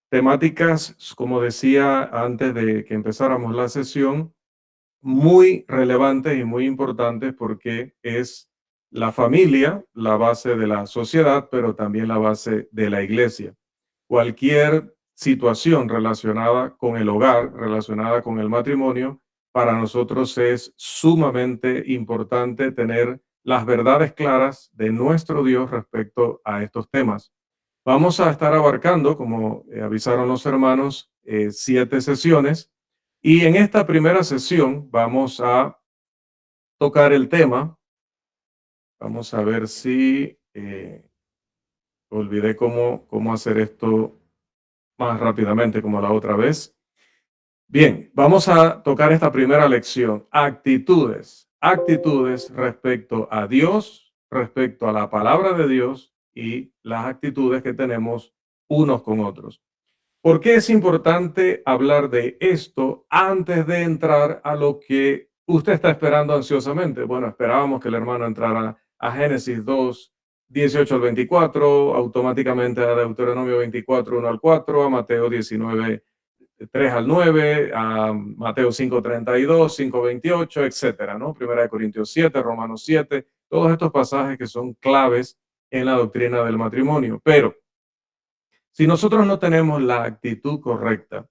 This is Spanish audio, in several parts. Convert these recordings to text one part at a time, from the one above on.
Temáticas, como decía antes de que empezáramos la sesión, muy relevantes y muy importantes porque es la familia la base de la sociedad, pero también la base de la iglesia. Cualquier situación relacionada con el hogar, relacionada con el matrimonio, para nosotros es sumamente importante tener las verdades claras de nuestro Dios respecto a estos temas. Vamos a estar abarcando, como avisaron los hermanos, 7 sesiones. Y en esta primera sesión vamos a tocar el tema. Vamos a ver si olvidé cómo hacer esto más rápidamente como la otra vez. Bien, vamos a tocar esta primera lección. Actitudes. Actitudes respecto a Dios, respecto a la palabra de Dios y las actitudes que tenemos unos con otros. ¿Por qué es importante hablar de esto antes de entrar a lo que usted está esperando ansiosamente? Bueno, esperábamos que el hermano entrara a Génesis 2, 18 al 24, automáticamente a Deuteronomio 24, 1 al 4, a Mateo 19, 3 al 9, a Mateo 5, 32, 5, 28, etcétera, ¿no? Primera de Corintios 7, Romanos 7, todos estos pasajes que son claves en la doctrina del matrimonio. Pero si nosotros no tenemos la actitud correcta,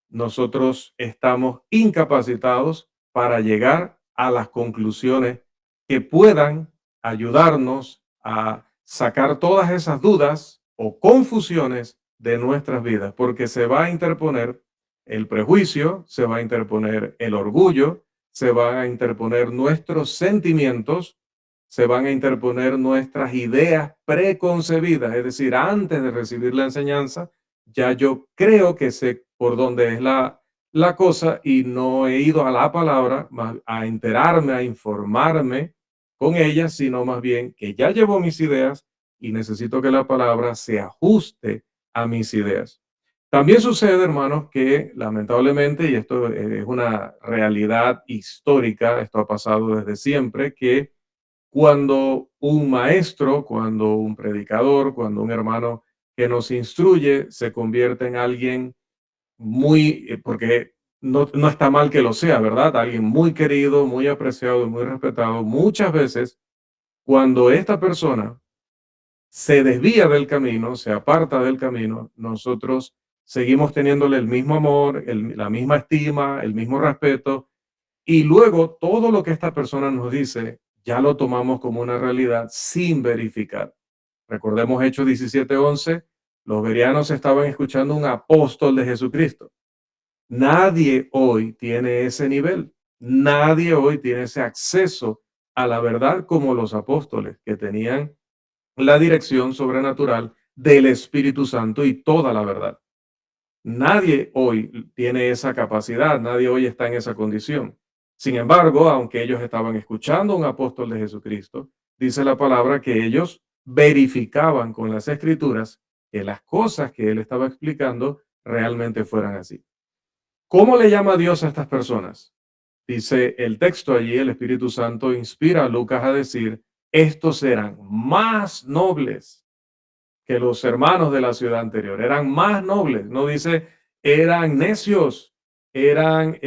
nosotros estamos incapacitados para llegar a las conclusiones que puedan ayudarnos a sacar todas esas dudas o confusiones de nuestras vidas, porque se va a interponer el prejuicio, se va a interponer el orgullo, se van a interponer nuestros sentimientos, se van a interponer nuestras ideas preconcebidas, es decir, antes de recibir la enseñanza, ya yo creo que sé por dónde es la cosa y no he ido a la palabra a enterarme, a informarme con ella, sino más bien que ya llevo mis ideas y necesito que la palabra se ajuste a mis ideas. También sucede, hermanos, que lamentablemente, y esto es una realidad histórica, esto ha pasado desde siempre, que cuando un maestro, cuando un predicador, cuando un hermano que nos instruye se convierte en alguien muy, porque no está mal que lo sea, ¿verdad? Alguien muy querido, muy apreciado y muy respetado. Muchas veces, cuando esta persona se desvía del camino, se aparta del camino, nosotros seguimos teniéndole el mismo amor, la misma estima, el mismo respeto, y luego todo lo que esta persona nos dice ya lo tomamos como una realidad sin verificar. Recordemos Hechos 17:11, los bereanos estaban escuchando un apóstol de Jesucristo. Nadie hoy tiene ese nivel, nadie hoy tiene ese acceso a la verdad como los apóstoles que tenían la dirección sobrenatural del Espíritu Santo y toda la verdad. Nadie hoy tiene esa capacidad, nadie hoy está en esa condición. Sin embargo, aunque ellos estaban escuchando a un apóstol de Jesucristo, dice la palabra que ellos verificaban con las escrituras que las cosas que él estaba explicando realmente fueran así. ¿Cómo le llama Dios a estas personas? Dice el texto allí, el Espíritu Santo inspira a Lucas a decir, estos eran más nobles que los hermanos de la ciudad anterior, eran más nobles, no dice eran necios, eran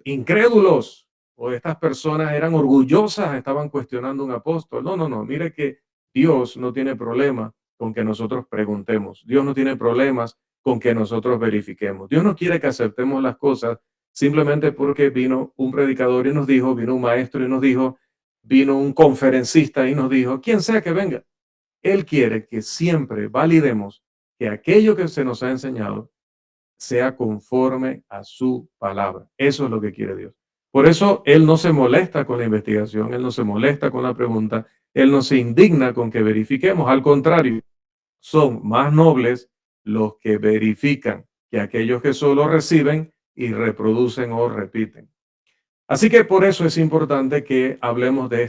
incrédulos, o estas personas eran orgullosas, estaban cuestionando a un apóstol. No, no, no, mire que Dios no tiene problema con que nosotros preguntemos, Dios no tiene problemas con que nosotros verifiquemos. Dios no quiere que aceptemos las cosas simplemente porque vino un predicador y nos dijo, vino un maestro y nos dijo, vino un conferencista y nos dijo, quien sea que venga. Él quiere que siempre validemos que aquello que se nos ha enseñado sea conforme a su palabra. Eso es lo que quiere Dios. Por eso Él no se molesta con la investigación, Él no se molesta con la pregunta, Él no se indigna con que verifiquemos. Al contrario, son más nobles los que verifican que aquellos que solo reciben y reproducen o repiten. Así que por eso es importante que hablemos de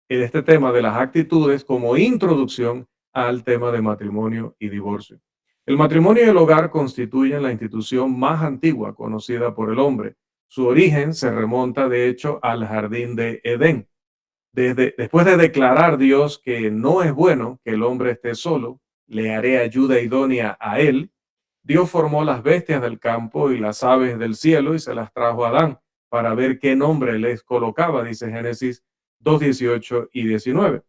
este tema de las actitudes como introducción al tema de matrimonio y divorcio. El matrimonio y el hogar constituyen la institución más antigua conocida por el hombre. Su origen se remonta, de hecho, al jardín de Edén. Después de declarar Dios que no es bueno que el hombre esté solo, le haré ayuda idónea a él. Dios formó las bestias del campo y las aves del cielo y se las trajo a Adán para ver qué nombre les colocaba, dice Génesis 2:18 y 19.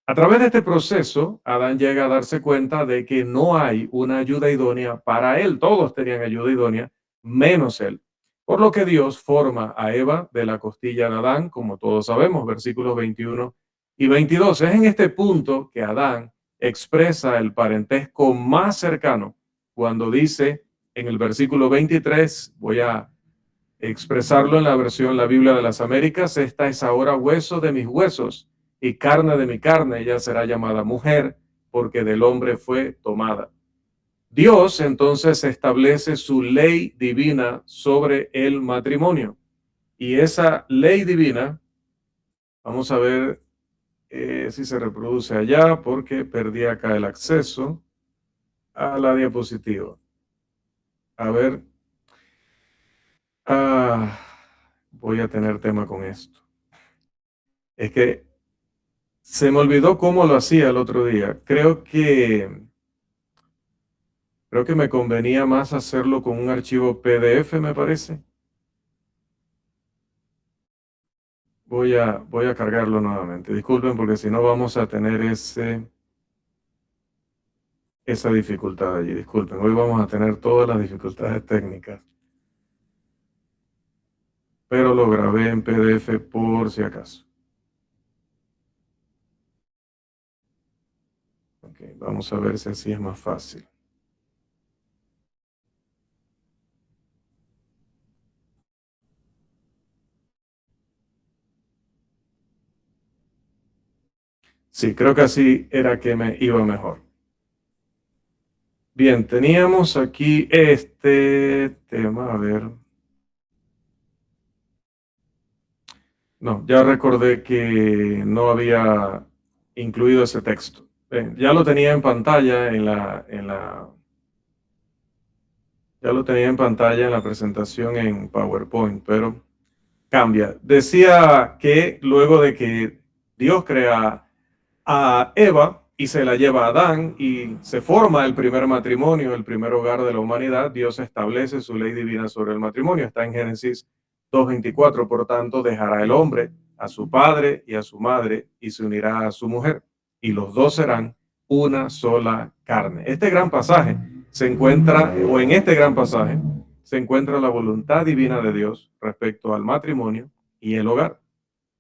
A través de este proceso, Adán llega a darse cuenta de que no hay una ayuda idónea para él. Todos tenían ayuda idónea, menos él. Por lo que Dios forma a Eva de la costilla de Adán, como todos sabemos, versículos 21 y 22. Es en este punto que Adán expresa el parentesco más cercano cuando dice en el versículo 23, voy a expresarlo en la versión La Biblia de las Américas: esta es ahora hueso de mis huesos y carne de mi carne, ella será llamada mujer, porque del hombre fue tomada. Dios entonces establece su ley divina sobre el matrimonio. Y esa ley divina, vamos a ver si se reproduce allá, porque perdí acá el acceso a la diapositiva. A ver, voy a tener tema con esto. Es que se me olvidó cómo lo hacía el otro día. Creo que me convenía más hacerlo con un archivo PDF, me parece. Voy a cargarlo nuevamente. Disculpen porque si no vamos a tener esa dificultad allí. Disculpen, hoy vamos a tener todas las dificultades técnicas. Pero lo grabé en PDF por si acaso. Ok, vamos a ver si así es más fácil. Sí, creo que así era que me iba mejor. Bien, teníamos aquí este tema, a ver. No, ya recordé que no había incluido ese texto. Ya lo tenía en pantalla ya lo tenía en pantalla en la presentación en PowerPoint, pero cambia. Decía que luego de que Dios crea a Eva y se la lleva a Adán y se forma el primer matrimonio, el primer hogar de la humanidad, Dios establece su ley divina sobre el matrimonio. Está en Génesis 2:24. Por tanto, dejará el hombre a su padre y a su madre y se unirá a su mujer, y los dos serán una sola carne. Este gran pasaje se encuentra, o en este gran pasaje, se encuentra la voluntad divina de Dios respecto al matrimonio y el hogar.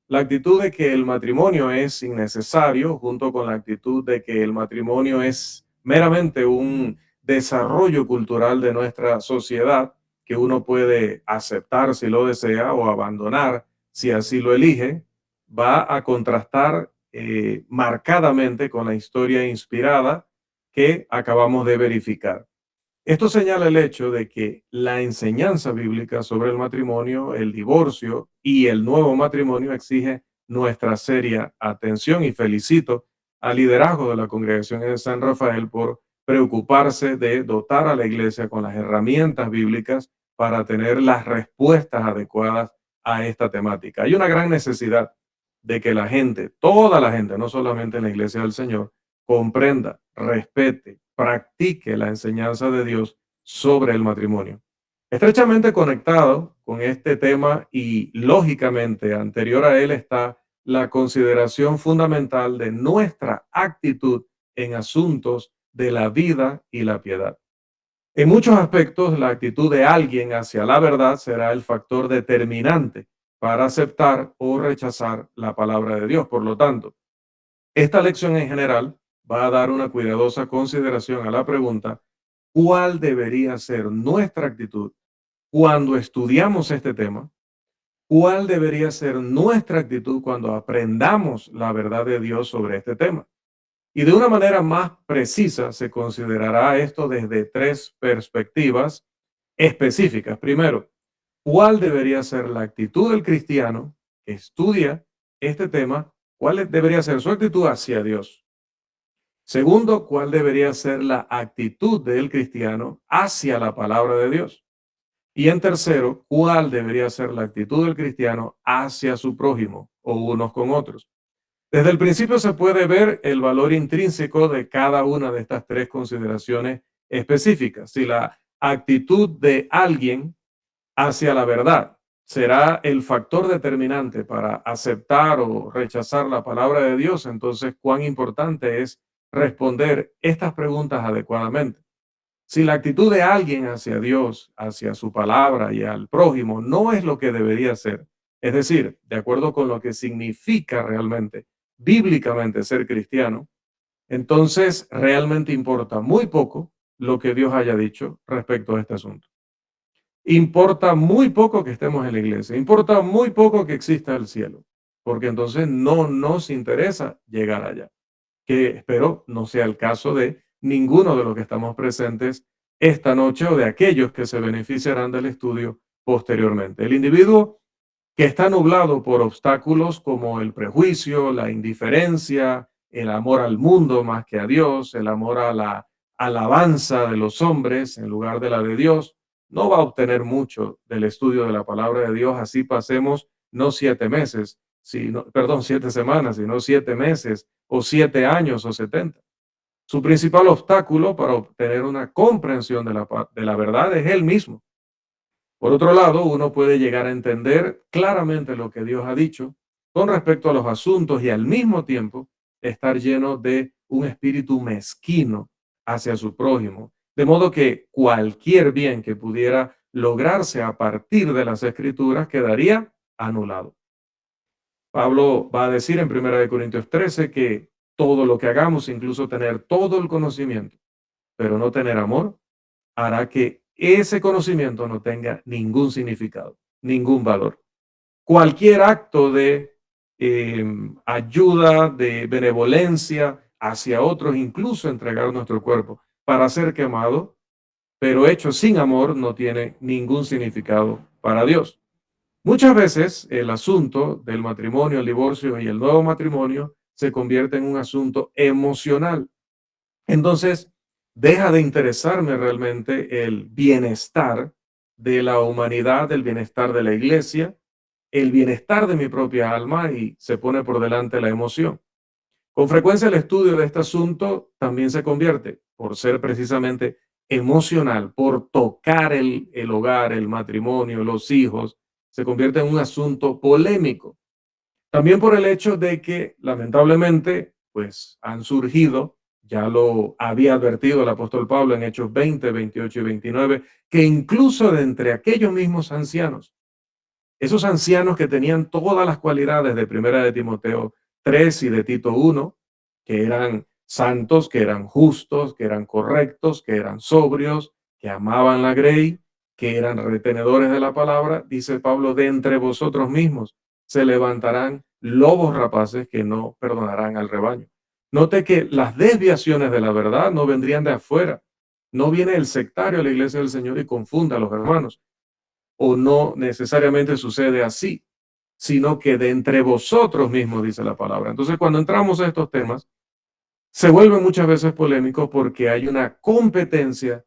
La actitud de que el matrimonio es innecesario, junto con la actitud de que el matrimonio es meramente un desarrollo cultural de nuestra sociedad, que uno puede aceptar si lo desea o abandonar si así lo elige, va a contrastar marcadamente con la historia inspirada que acabamos de verificar. Esto señala el hecho de que la enseñanza bíblica sobre el matrimonio, el divorcio y el nuevo matrimonio exige nuestra seria atención, y felicito al liderazgo de la congregación de San Rafael por preocuparse de dotar a la iglesia con las herramientas bíblicas para tener las respuestas adecuadas a esta temática. Hay una gran necesidad de que la gente, toda la gente, no solamente en la iglesia del Señor, comprenda, respete, practique la enseñanza de Dios sobre el matrimonio. Estrechamente conectado con este tema y lógicamente anterior a él está la consideración fundamental de nuestra actitud en asuntos de la vida y la piedad. En muchos aspectos, la actitud de alguien hacia la verdad será el factor determinante para aceptar o rechazar la palabra de Dios. Por lo tanto, esta lección en general va a dar una cuidadosa consideración a la pregunta: ¿cuál debería ser nuestra actitud cuando estudiamos este tema? ¿Cuál debería ser nuestra actitud cuando aprendamos la verdad de Dios sobre este tema? Y de una manera más precisa se considerará esto desde tres perspectivas específicas. Primero, ¿cuál debería ser la actitud del cristiano que estudia este tema? ¿Cuál debería ser su actitud hacia Dios? Segundo, ¿cuál debería ser la actitud del cristiano hacia la palabra de Dios? Y en tercero, ¿cuál debería ser la actitud del cristiano hacia su prójimo o unos con otros? Desde el principio se puede ver el valor intrínseco de cada una de estas tres consideraciones específicas. Si la actitud de alguien hacia la verdad será el factor determinante para aceptar o rechazar la palabra de Dios, entonces cuán importante es responder estas preguntas adecuadamente. Si la actitud de alguien hacia Dios, hacia su palabra y al prójimo no es lo que debería ser, es decir, de acuerdo con lo que significa realmente, bíblicamente ser cristiano, entonces realmente importa muy poco lo que Dios haya dicho respecto a este asunto. Importa muy poco que estemos en la iglesia, importa muy poco que exista el cielo, porque entonces no nos interesa llegar allá, que espero no sea el caso de ninguno de los que estamos presentes esta noche o de aquellos que se beneficiarán del estudio posteriormente. El individuo que está nublado por obstáculos como el prejuicio, la indiferencia, el amor al mundo más que a Dios, el amor a la alabanza de los hombres en lugar de la de Dios, no va a obtener mucho del estudio de la palabra de Dios, así pasemos no 7 meses, sino, perdón, 7 semanas, sino 7 meses o 7 años o 70. Su principal obstáculo para obtener una comprensión de la verdad es él mismo. Por otro lado, uno puede llegar a entender claramente lo que Dios ha dicho con respecto a los asuntos y al mismo tiempo estar lleno de un espíritu mezquino hacia su prójimo. De modo que cualquier bien que pudiera lograrse a partir de las escrituras quedaría anulado. Pablo va a decir en 1 Corintios 13 que todo lo que hagamos, incluso tener todo el conocimiento, pero no tener amor, hará que ese conocimiento no tenga ningún significado, ningún valor. Cualquier acto de ayuda, de benevolencia hacia otros, incluso entregar nuestro cuerpo para ser quemado, pero hecho sin amor, no tiene ningún significado para Dios. Muchas veces el asunto del matrimonio, el divorcio y el nuevo matrimonio se convierte en un asunto emocional. Entonces, deja de interesarme realmente el bienestar de la humanidad, el bienestar de la iglesia, el bienestar de mi propia alma y se pone por delante la emoción. Con frecuencia el estudio de este asunto también se convierte, por ser precisamente emocional, por tocar el hogar, el matrimonio, los hijos, se convierte en un asunto polémico. También por el hecho de que lamentablemente pues han surgido, ya lo había advertido el apóstol Pablo en Hechos 20, 28 y 29, que incluso de entre aquellos mismos ancianos, esos ancianos que tenían todas las cualidades de Primera de Timoteo 3 y de Tito 1, que eran santos, que eran justos, que eran correctos, que eran sobrios, que amaban la grey, que eran retenedores de la palabra, dice Pablo, de entre vosotros mismos se levantarán lobos rapaces que no perdonarán al rebaño. Note que las desviaciones de la verdad no vendrían de afuera. No viene el sectario a la iglesia del Señor y confunda a los hermanos, o no necesariamente sucede así, sino que de entre vosotros mismos, dice la palabra. Entonces, cuando entramos a estos temas, se vuelve muchas veces polémico porque hay una competencia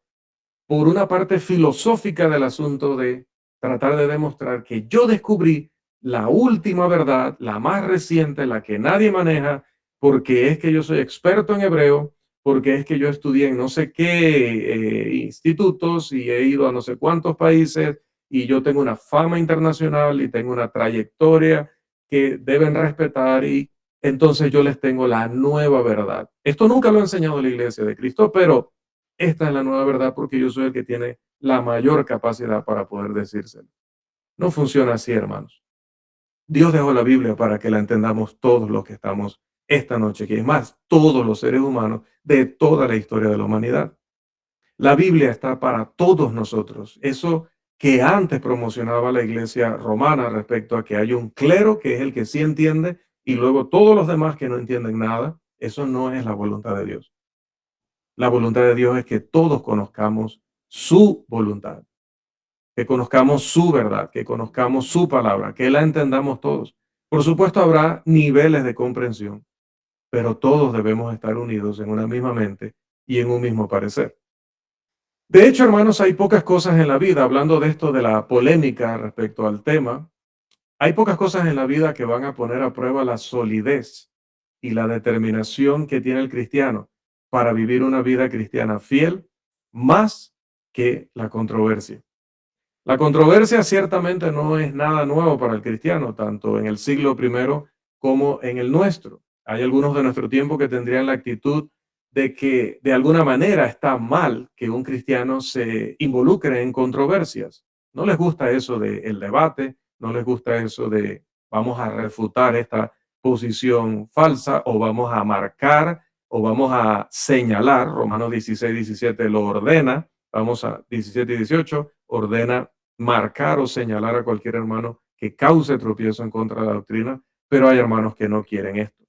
por una parte filosófica del asunto de tratar de demostrar que yo descubrí la última verdad, la más reciente, la que nadie maneja, porque es que yo soy experto en hebreo, porque es que yo estudié en no sé qué institutos y he ido a no sé cuántos países y yo tengo una fama internacional y tengo una trayectoria que deben respetar y entonces yo les tengo la nueva verdad. Esto nunca lo ha enseñado la Iglesia de Cristo, pero esta es la nueva verdad porque yo soy el que tiene la mayor capacidad para poder decírselo. No funciona así, hermanos. Dios dejó la Biblia para que la entendamos todos los que estamos esta noche, que es más, todos los seres humanos de toda la historia de la humanidad. La Biblia está para todos nosotros. Eso que antes promocionaba la iglesia romana respecto a que hay un clero que es el que sí entiende y luego todos los demás que no entienden nada, eso no es la voluntad de Dios. La voluntad de Dios es que todos conozcamos su voluntad, que conozcamos su verdad, que conozcamos su palabra, que la entendamos todos. Por supuesto, habrá niveles de comprensión, pero todos debemos estar unidos en una misma mente y en un mismo parecer. De hecho, hermanos, hay pocas cosas en la vida, hablando de esto de la polémica respecto al tema, hay pocas cosas en la vida que van a poner a prueba la solidez y la determinación que tiene el cristiano para vivir una vida cristiana fiel más que la controversia. La controversia ciertamente no es nada nuevo para el cristiano, tanto en el siglo primero como en el nuestro. Hay algunos de nuestro tiempo que tendrían la actitud de que de alguna manera está mal que un cristiano se involucre en controversias. No les gusta eso del debate, no les gusta eso de vamos a refutar esta posición falsa o vamos a marcar o vamos a señalar. Romanos 16:17 lo ordena, vamos a 17 y 18, ordena marcar o señalar a cualquier hermano que cause tropiezo en contra de la doctrina, pero hay hermanos que no quieren esto.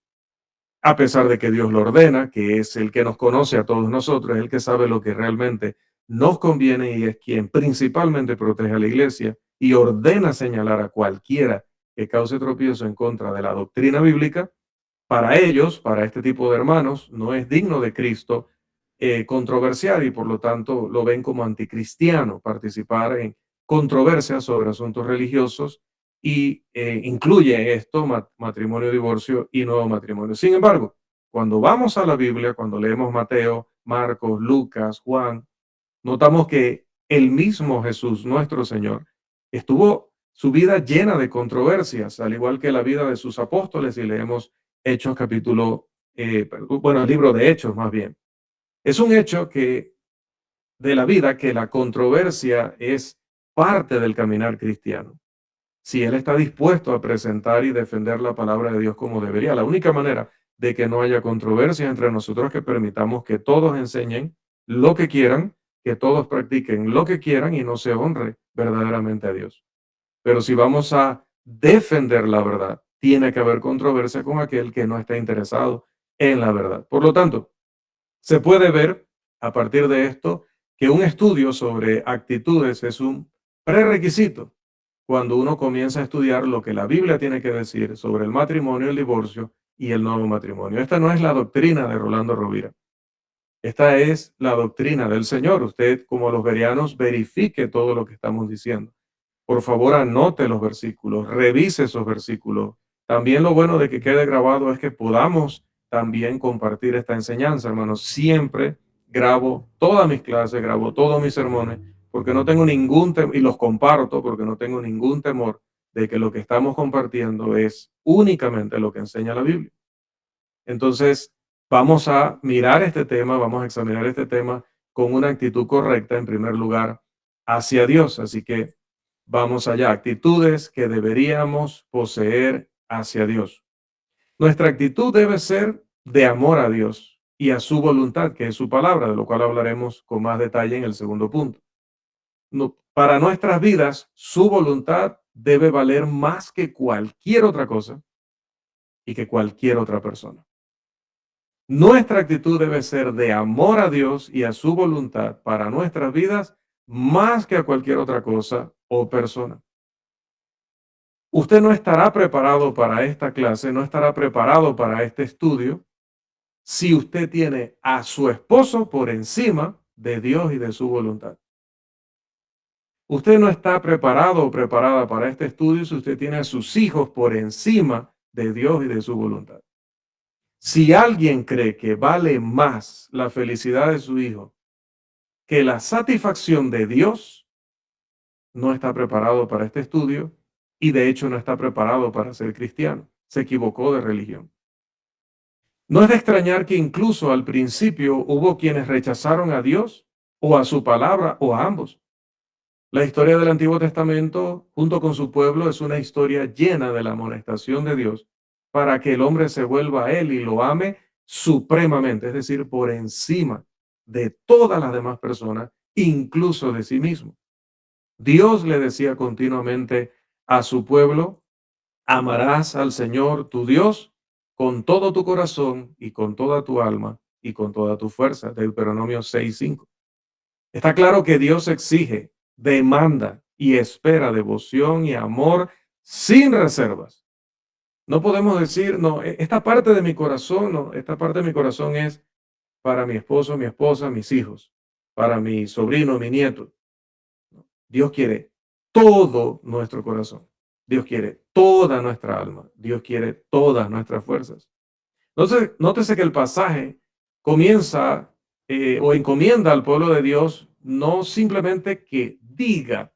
A pesar de que Dios lo ordena, que es el que nos conoce a todos nosotros, es el que sabe lo que realmente nos conviene y es quien principalmente protege a la iglesia y ordena señalar a cualquiera que cause tropiezo en contra de la doctrina bíblica. Para ellos, para este tipo de hermanos, no es digno de Cristo controversiar y por lo tanto lo ven como anticristiano participar en controversias sobre asuntos religiosos y incluye esto matrimonio, divorcio y nuevo matrimonio. Sin embargo, cuando vamos a la Biblia, cuando leemos Mateo, Marcos, Lucas, Juan, notamos que el mismo Jesús, nuestro Señor, estuvo su vida llena de controversias, al igual que la vida de sus apóstoles, y leemos Hechos capítulo, bueno, el libro de Hechos más bien. Es un hecho que de la vida que la controversia es parte del caminar cristiano. Si él está dispuesto a presentar y defender la palabra de Dios como debería, la única manera de que no haya controversia entre nosotros es que permitamos que todos enseñen lo que quieran, que todos practiquen lo que quieran y no se honre verdaderamente a Dios. Pero si vamos a defender la verdad, tiene que haber controversia con aquel que no está interesado en la verdad. Por lo tanto, se puede ver a partir de esto que un estudio sobre actitudes es un prerequisito cuando uno comienza a estudiar lo que la Biblia tiene que decir sobre el matrimonio, el divorcio y el nuevo matrimonio. Esta no es la doctrina de Rolando Rovira. Esta es la doctrina del Señor. Usted, como los verianos, verifique todo lo que estamos diciendo. Por favor, anote los versículos, revise esos versículos. También lo bueno de que quede grabado es que podamos también compartir esta enseñanza, hermanos. Siempre grabo todas mis clases, grabo todos mis sermones, porque no tengo ningún temor, y los comparto porque no tengo ningún temor de que lo que estamos compartiendo es únicamente lo que enseña la Biblia. Entonces, vamos a mirar este tema, vamos a examinar este tema con una actitud correcta, en primer lugar, hacia Dios. Así que vamos allá, actitudes que deberíamos poseer hacia Dios. Nuestra actitud debe ser de amor a Dios y a su voluntad, que es su palabra, de lo cual hablaremos con más detalle en el segundo punto. No, para nuestras vidas, su voluntad debe valer más que cualquier otra cosa y que cualquier otra persona. Nuestra actitud debe ser de amor a Dios y a su voluntad para nuestras vidas más que a cualquier otra cosa o persona. Usted no estará preparado para esta clase, no estará preparado para este estudio si usted tiene a su esposo por encima de Dios y de su voluntad. Usted no está preparado o preparada para este estudio si usted tiene a sus hijos por encima de Dios y de su voluntad. Si alguien cree que vale más la felicidad de su hijo que la satisfacción de Dios, no está preparado para este estudio y de hecho no está preparado para ser cristiano. Se equivocó de religión. No es de extrañar que incluso al principio hubo quienes rechazaron a Dios o a su palabra o a ambos. La historia del Antiguo Testamento, junto con su pueblo, es una historia llena de la amonestación de Dios para que el hombre se vuelva a Él y lo ame supremamente, es decir, por encima de todas las demás personas, incluso de sí mismo. Dios le decía continuamente a su pueblo: amarás al Señor tu Dios con todo tu corazón y con toda tu alma y con toda tu fuerza. Deuteronomio 6:5. Está claro que Dios exige, demanda y espera devoción y amor sin reservas. No podemos decir, no, esta parte de mi corazón, no, esta parte de mi corazón es para mi esposo, mi esposa, mis hijos, para mi sobrino, mi nieto. Dios quiere todo nuestro corazón. Dios quiere toda nuestra alma. Dios quiere todas nuestras fuerzas. Entonces, nótese que el pasaje comienza o encomienda al pueblo de Dios no simplemente que diga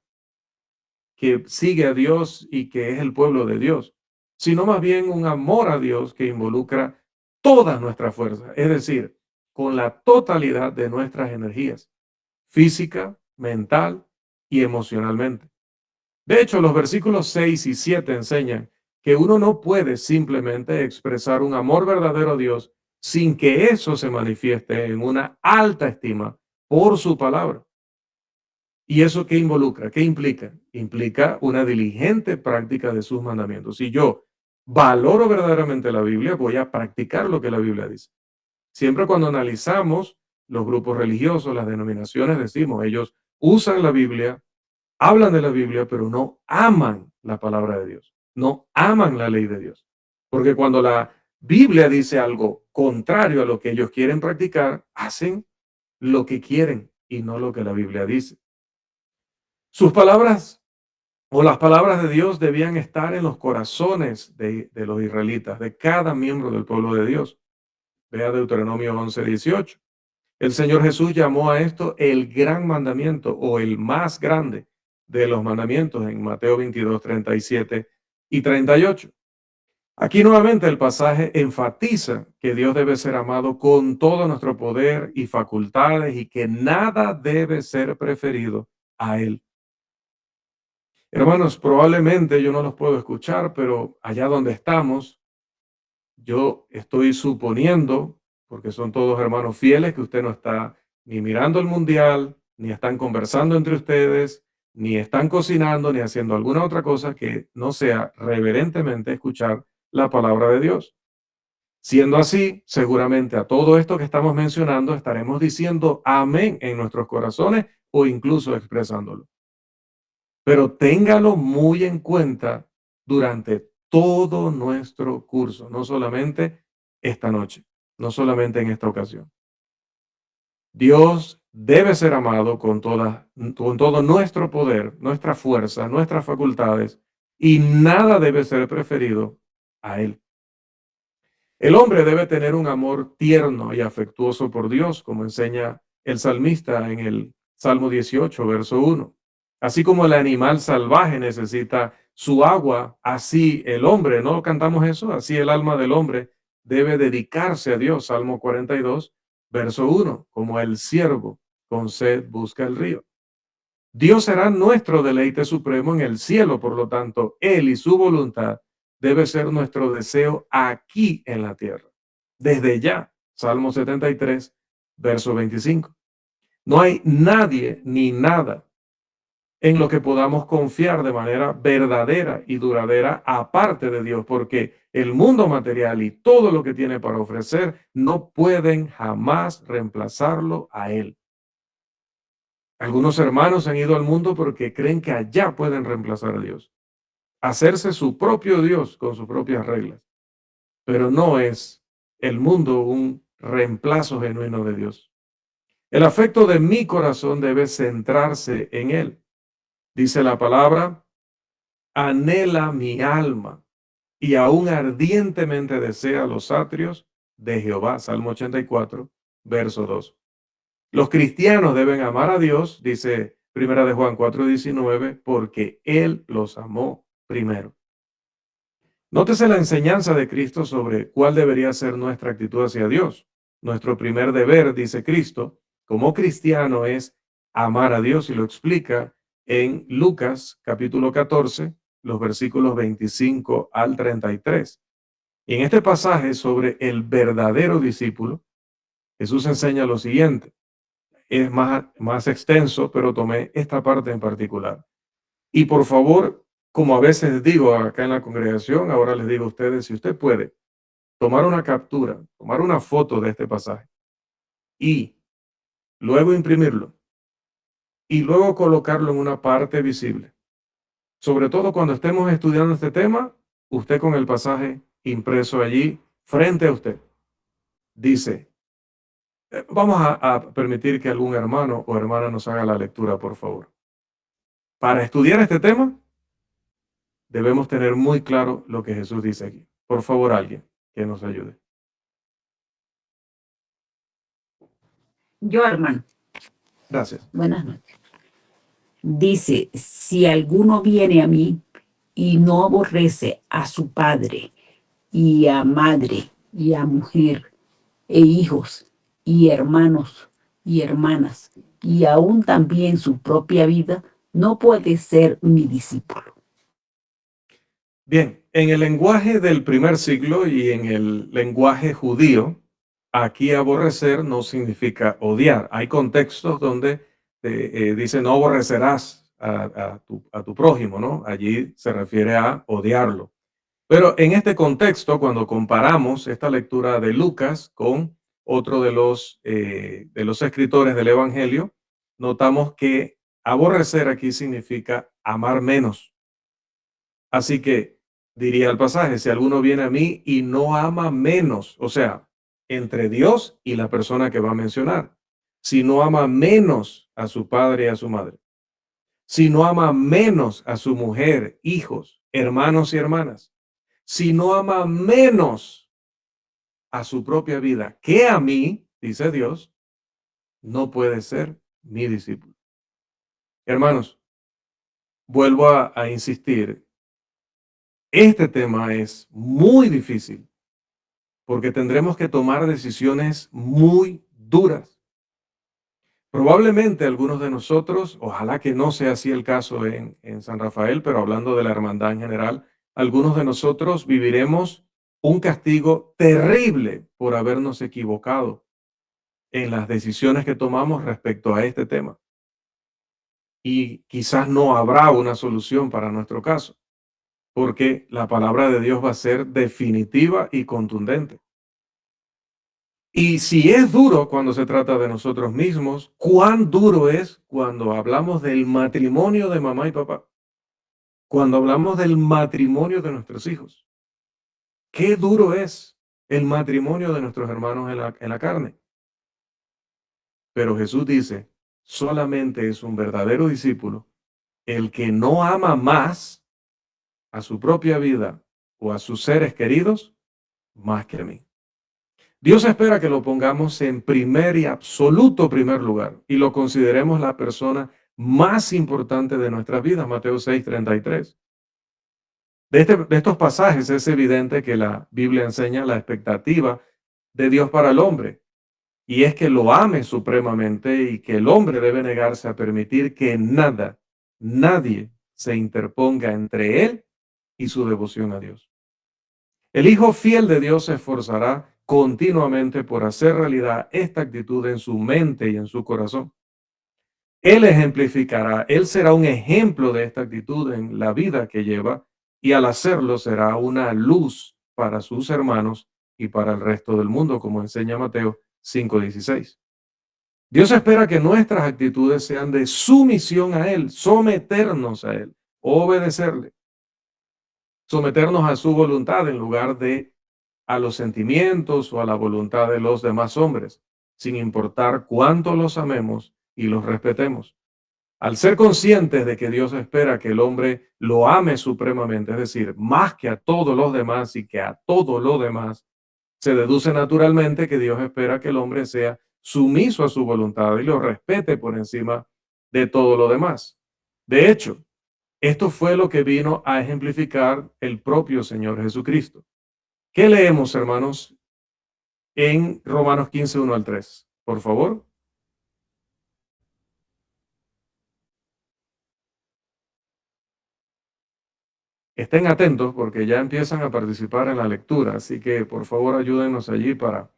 que sigue a Dios y que es el pueblo de Dios, sino más bien un amor a Dios que involucra todas nuestras fuerzas, es decir, con la totalidad de nuestras energías, física, mental y emocionalmente. De hecho, los versículos 6 y 7 enseñan que uno no puede simplemente expresar un amor verdadero a Dios sin que eso se manifieste en una alta estima por su palabra. ¿Y eso qué involucra? ¿Qué implica? Implica una diligente práctica de sus mandamientos. Si yo valoro verdaderamente la Biblia, voy a practicar lo que la Biblia dice. Siempre cuando analizamos los grupos religiosos, las denominaciones, decimos, ellos usan la Biblia, hablan de la Biblia, pero no aman la palabra de Dios, no aman la ley de Dios. Porque cuando la Biblia dice algo contrario a lo que ellos quieren practicar, hacen lo que quieren y no lo que la Biblia dice. Sus palabras o las palabras de Dios debían estar en los corazones de los israelitas, de cada miembro del pueblo de Dios. Vea Deuteronomio 11:18. El Señor Jesús llamó a esto el gran mandamiento o el más grande de los mandamientos en Mateo 22:37 y 38. Aquí nuevamente el pasaje enfatiza que Dios debe ser amado con todo nuestro poder y facultades y que nada debe ser preferido a Él. Hermanos, probablemente yo no los puedo escuchar, pero allá donde estamos, yo estoy suponiendo, porque son todos hermanos fieles, que usted no está ni mirando el mundial, ni están conversando entre ustedes, ni están cocinando, ni haciendo alguna otra cosa que no sea reverentemente escuchar la palabra de Dios. Siendo así, seguramente a todo esto que estamos mencionando estaremos diciendo amén en nuestros corazones o incluso expresándolo. Pero téngalo muy en cuenta durante todo nuestro curso, no solamente esta noche, no solamente en esta ocasión. Dios debe ser amado con todo nuestro poder, nuestra fuerza, nuestras facultades, y nada debe ser preferido a Él. El hombre debe tener un amor tierno y afectuoso por Dios, como enseña el salmista en el Salmo 18, verso 1. Así como el animal salvaje necesita su agua, así el hombre, ¿no cantamos eso? Así el alma del hombre debe dedicarse a Dios, Salmo 42, verso 1, como el siervo con sed busca el río. Dios será nuestro deleite supremo en el cielo, por lo tanto, Él y su voluntad debe ser nuestro deseo aquí en la tierra. Desde ya, Salmo 73, verso 25. No hay nadie ni nada en lo que podamos confiar de manera verdadera y duradera aparte de Dios, porque el mundo material y todo lo que tiene para ofrecer no pueden jamás reemplazarlo a Él. Algunos hermanos han ido al mundo porque creen que allá pueden reemplazar a Dios, hacerse su propio Dios con sus propias reglas, pero no es el mundo un reemplazo genuino de Dios. El afecto de mi corazón debe centrarse en Él. Dice la palabra, anhela mi alma y aún ardientemente desea los atrios de Jehová. Salmo 84, verso 2. Los cristianos deben amar a Dios, dice Primera de Juan 4:19, porque Él los amó primero. Nótese la enseñanza de Cristo sobre cuál debería ser nuestra actitud hacia Dios. Nuestro primer deber, dice Cristo, como cristiano es amar a Dios y lo explica en Lucas capítulo 14, los versículos 25 al 33. Y en este pasaje sobre el verdadero discípulo, Jesús enseña lo siguiente. Es más extenso, pero tomé esta parte en particular. Y por favor, como a veces digo acá en la congregación, ahora les digo a ustedes, si usted puede tomar una captura, tomar una foto de este pasaje y luego imprimirlo y luego colocarlo en una parte visible. Sobre todo cuando estemos estudiando este tema, usted con el pasaje impreso allí frente a usted. Dice, vamos a permitir que algún hermano o hermana nos haga la lectura, por favor. Para estudiar este tema, debemos tener muy claro lo que Jesús dice aquí. Por favor, alguien que nos ayude. Yo, hermano. Gracias. Buenas noches. Dice, si alguno viene a mí y no aborrece a su padre y a madre y a mujer e hijos y hermanos y hermanas y aún también su propia vida, no puede ser mi discípulo. Bien, en el lenguaje del primer siglo y en el lenguaje judío, aquí aborrecer no significa odiar. Hay contextos donde dice no aborrecerás a tu prójimo, ¿no? Allí se refiere a odiarlo. Pero en este contexto, cuando comparamos esta lectura de Lucas con otro de los escritores del Evangelio, notamos que aborrecer aquí significa amar menos. Así que diría el pasaje, si alguno viene a mí y no ama menos, o sea, entre Dios y la persona que va a mencionar, si no ama menos a su padre y a su madre, si no ama menos a su mujer, hijos, hermanos y hermanas, si no ama menos a su propia vida que a mí, dice Dios, no puede ser mi discípulo. Hermanos, vuelvo a insistir, este tema es muy difícil porque tendremos que tomar decisiones muy duras. Probablemente algunos de nosotros, ojalá que no sea así el caso en San Rafael, pero hablando de la hermandad en general, algunos de nosotros viviremos un castigo terrible por habernos equivocado en las decisiones que tomamos respecto a este tema. Y quizás no habrá una solución para nuestro caso, porque la palabra de Dios va a ser definitiva y contundente. Y si es duro cuando se trata de nosotros mismos, ¿cuán duro es cuando hablamos del matrimonio de mamá y papá? Cuando hablamos del matrimonio de nuestros hijos. Qué duro es el matrimonio de nuestros hermanos en la carne. Pero Jesús dice, solamente es un verdadero discípulo el que no ama más a su propia vida o a sus seres queridos más que a mí. Dios espera que lo pongamos en primer y absoluto primer lugar y lo consideremos la persona más importante de nuestras vidas, Mateo 6:33. De estos pasajes es evidente que la Biblia enseña la expectativa de Dios para el hombre, y es que lo ame supremamente y que el hombre debe negarse a permitir que nada, nadie se interponga entre él y su devoción a Dios. El Hijo fiel de Dios se esforzará continuamente por hacer realidad esta actitud en su mente y en su corazón. Él ejemplificará, él será un ejemplo de esta actitud en la vida que lleva y al hacerlo será una luz para sus hermanos y para el resto del mundo, como enseña Mateo 5:16. Dios espera que nuestras actitudes sean de sumisión a Él, someternos a Él, obedecerle, someternos a su voluntad en lugar de a los sentimientos o a la voluntad de los demás hombres, sin importar cuánto los amemos y los respetemos. Al ser conscientes de que Dios espera que el hombre lo ame supremamente, es decir, más que a todos los demás y que a todo lo demás, se deduce naturalmente que Dios espera que el hombre sea sumiso a su voluntad y lo respete por encima de todo lo demás. De hecho, esto fue lo que vino a ejemplificar el propio Señor Jesucristo. ¿Qué leemos, hermanos, en Romanos 15:1-3? Por favor. Estén atentos porque ya empiezan a participar en la lectura, así que por favor ayúdennos allí para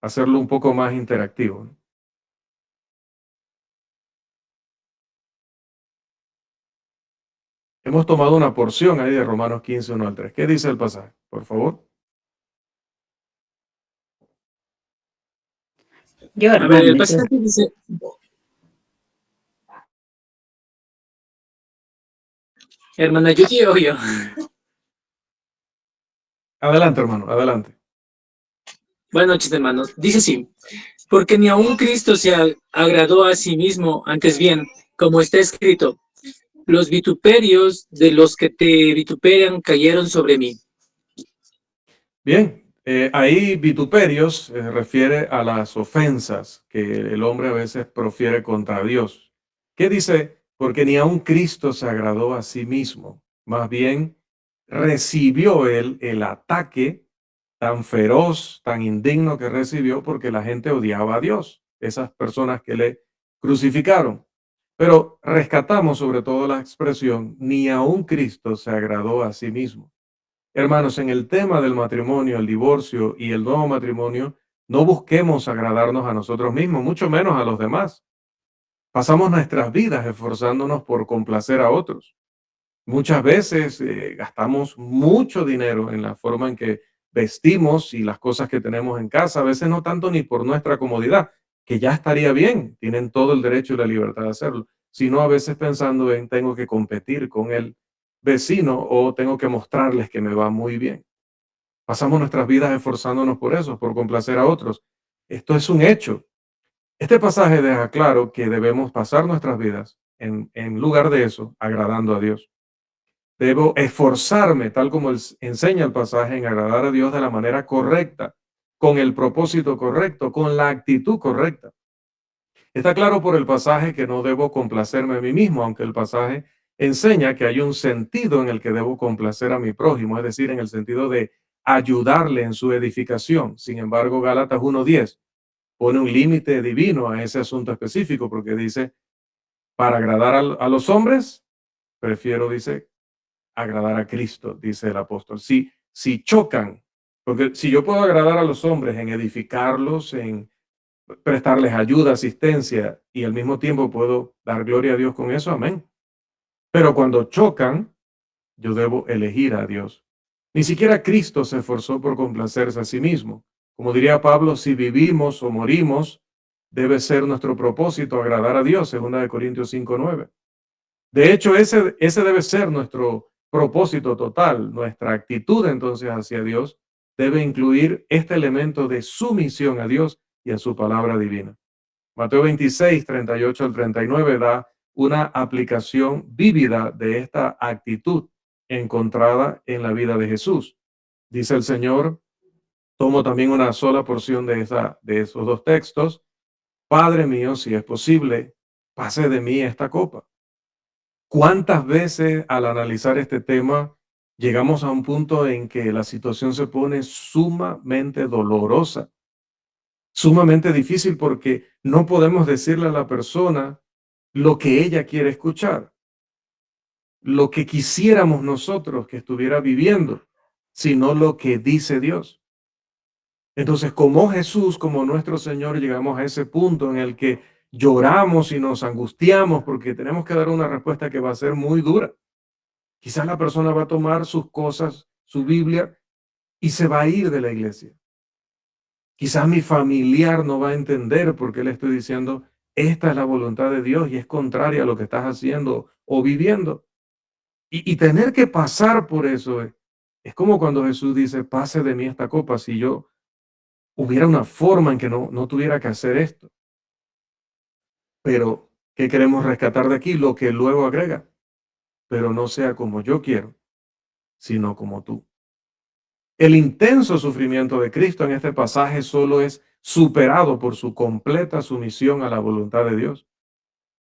hacerlo un poco más interactivo. Hemos tomado una porción ahí de Romanos 15:1-3. ¿Qué dice el pasaje? Por favor. Yo, A ver, el pasaje dice, hermana Judy o yo. Adelante, hermano, adelante. Buenas noches, hermanos. Dice así, porque ni aun Cristo se agradó a sí mismo, antes bien, como está escrito, los vituperios de los que te vituperan cayeron sobre mí. Bien, Ahí vituperios se refiere a las ofensas que el hombre a veces profiere contra Dios. ¿Qué dice? Porque ni aun Cristo se agradó a sí mismo. Más bien, recibió él el ataque tan feroz, tan indigno que recibió porque la gente odiaba a Dios, esas personas que le crucificaron. Pero rescatamos sobre todo la expresión, ni aun Cristo se agradó a sí mismo. Hermanos, en el tema del matrimonio, el divorcio y el nuevo matrimonio, no busquemos agradarnos a nosotros mismos, mucho menos a los demás. Pasamos nuestras vidas esforzándonos por complacer a otros. Muchas veces gastamos mucho dinero en la forma en que vestimos y las cosas que tenemos en casa, a veces no tanto ni por nuestra comodidad, que ya estaría bien, tienen todo el derecho y la libertad de hacerlo, sino a veces pensando en tengo que competir con el vecino o tengo que mostrarles que me va muy bien. Pasamos nuestras vidas esforzándonos por eso, por complacer a otros. Esto es un hecho. Este pasaje deja claro que debemos pasar nuestras vidas en lugar de eso, agradando a Dios. Debo esforzarme, tal como enseña el pasaje, en agradar a Dios de la manera correcta, con el propósito correcto, con la actitud correcta. Está claro por el pasaje que no debo complacerme a mí mismo, aunque el pasaje enseña que hay un sentido en el que debo complacer a mi prójimo, es decir, en el sentido de ayudarle en su edificación. Sin embargo, Gálatas 1:10 pone un límite divino a ese asunto específico porque dice, para agradar a los hombres, prefiero, dice, agradar a Cristo, dice el apóstol. Si chocan, porque si yo puedo agradar a los hombres en edificarlos, en prestarles ayuda, asistencia y al mismo tiempo puedo dar gloria a Dios con eso, amén. Pero cuando chocan, yo debo elegir a Dios. Ni siquiera Cristo se esforzó por complacerse a sí mismo. Como diría Pablo, si vivimos o morimos, debe ser nuestro propósito agradar a Dios, 2 Corintios 5:9. De hecho, ese debe ser nuestro propósito total. Nuestra actitud entonces hacia Dios debe incluir este elemento de sumisión a Dios y a su palabra divina. Mateo 26:38 al 39 da una aplicación vívida de esta actitud encontrada en la vida de Jesús. Dice el Señor, tomo también una sola porción de esos dos textos. Padre mío, si es posible, pase de mí esta copa. ¿Cuántas veces al analizar este tema llegamos a un punto en que la situación se pone sumamente dolorosa, sumamente difícil porque no podemos decirle a la persona lo que ella quiere escuchar, lo que quisiéramos nosotros que estuviera viviendo, sino lo que dice Dios? Entonces, como Jesús, como nuestro Señor, llegamos a ese punto en el que lloramos y nos angustiamos porque tenemos que dar una respuesta que va a ser muy dura. Quizás la persona va a tomar sus cosas, su Biblia, y se va a ir de la iglesia. Quizás mi familiar no va a entender por qué le estoy diciendo, esta es la voluntad de Dios y es contraria a lo que estás haciendo o viviendo. Y tener que pasar por eso es como cuando Jesús dice, pase de mí esta copa, si yo hubiera una forma en que no tuviera que hacer esto. Pero, ¿qué queremos rescatar de aquí? Lo que luego agrega, pero no sea como yo quiero, sino como tú. El intenso sufrimiento de Cristo en este pasaje solo es superado por su completa sumisión a la voluntad de Dios.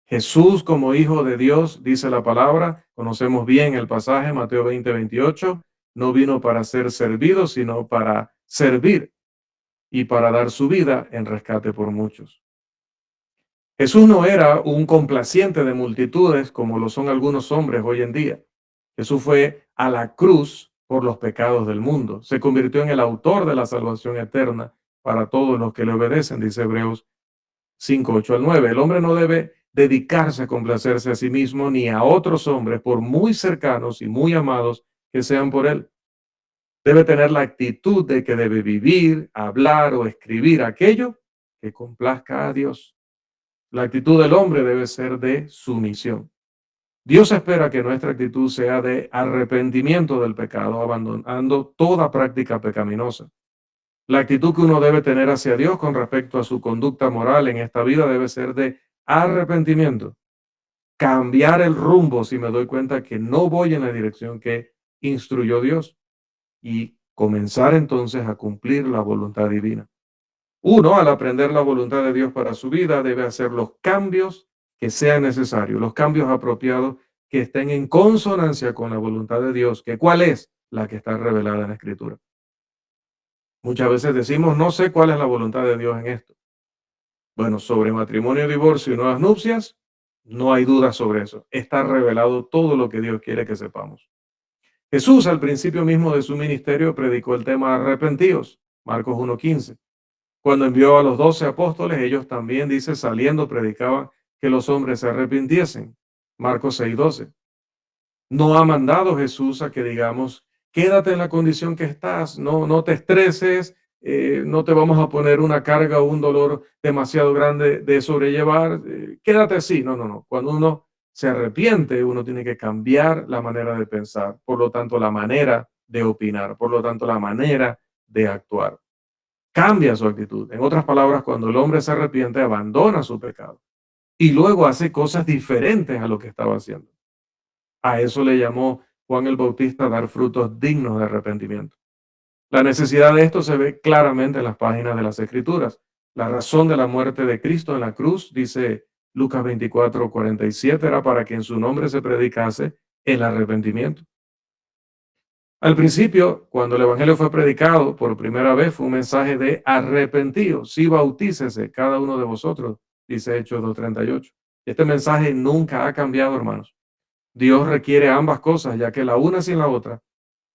Jesús, como hijo de Dios, dice la palabra, conocemos bien el pasaje, Mateo 20:28, no vino para ser servido, sino para servir y para dar su vida en rescate por muchos. Jesús no era un complaciente de multitudes como lo son algunos hombres hoy en día. Jesús fue a la cruz por los pecados del mundo. Se convirtió en el autor de la salvación eterna para todos los que le obedecen, dice Hebreos 5:8 al 9. El hombre no debe dedicarse a complacerse a sí mismo ni a otros hombres, por muy cercanos y muy amados que sean por él. Debe tener la actitud de que debe vivir, hablar o escribir aquello que complazca a Dios. La actitud del hombre debe ser de sumisión. Dios espera que nuestra actitud sea de arrepentimiento del pecado, abandonando toda práctica pecaminosa. La actitud que uno debe tener hacia Dios con respecto a su conducta moral en esta vida debe ser de arrepentimiento. Cambiar el rumbo si me doy cuenta que no voy en la dirección que instruyó Dios y comenzar entonces a cumplir la voluntad divina. Uno, al aprender la voluntad de Dios para su vida, debe hacer los cambios que sean necesarios, los cambios apropiados que estén en consonancia con la voluntad de Dios, que cuál es la que está revelada en la Escritura. Muchas veces decimos, no sé cuál es la voluntad de Dios en esto. Bueno, sobre matrimonio, divorcio y nuevas nupcias, no hay duda sobre eso. Está revelado todo lo que Dios quiere que sepamos. Jesús, al principio mismo de su ministerio, predicó el tema arrepentíos, Marcos 1:15. Cuando envió a los 12 apóstoles, ellos también, dice, saliendo, predicaban que los hombres se arrepintiesen, Marcos 6:12. No ha mandado Jesús a que digamos, quédate en la condición que estás, no te estreses, no te vamos a poner una carga o un dolor demasiado grande de sobrellevar, quédate así. No. Cuando uno se arrepiente, uno tiene que cambiar la manera de pensar, por lo tanto, la manera de opinar, por lo tanto, la manera de actuar. Cambia su actitud. En otras palabras, cuando el hombre se arrepiente, abandona su pecado y luego hace cosas diferentes a lo que estaba haciendo. A eso le llamó Juan el Bautista dar frutos dignos de arrepentimiento. La necesidad de esto se ve claramente en las páginas de las Escrituras. La razón de la muerte de Cristo en la cruz, dice Lucas 24:47, era para que en su nombre se predicase el arrepentimiento. Al principio, cuando el Evangelio fue predicado por primera vez, fue un mensaje de arrepentíos, sí, bautícese cada uno de vosotros, dice Hechos 2:38. Este mensaje nunca ha cambiado, hermanos. Dios requiere ambas cosas, ya que la una sin la otra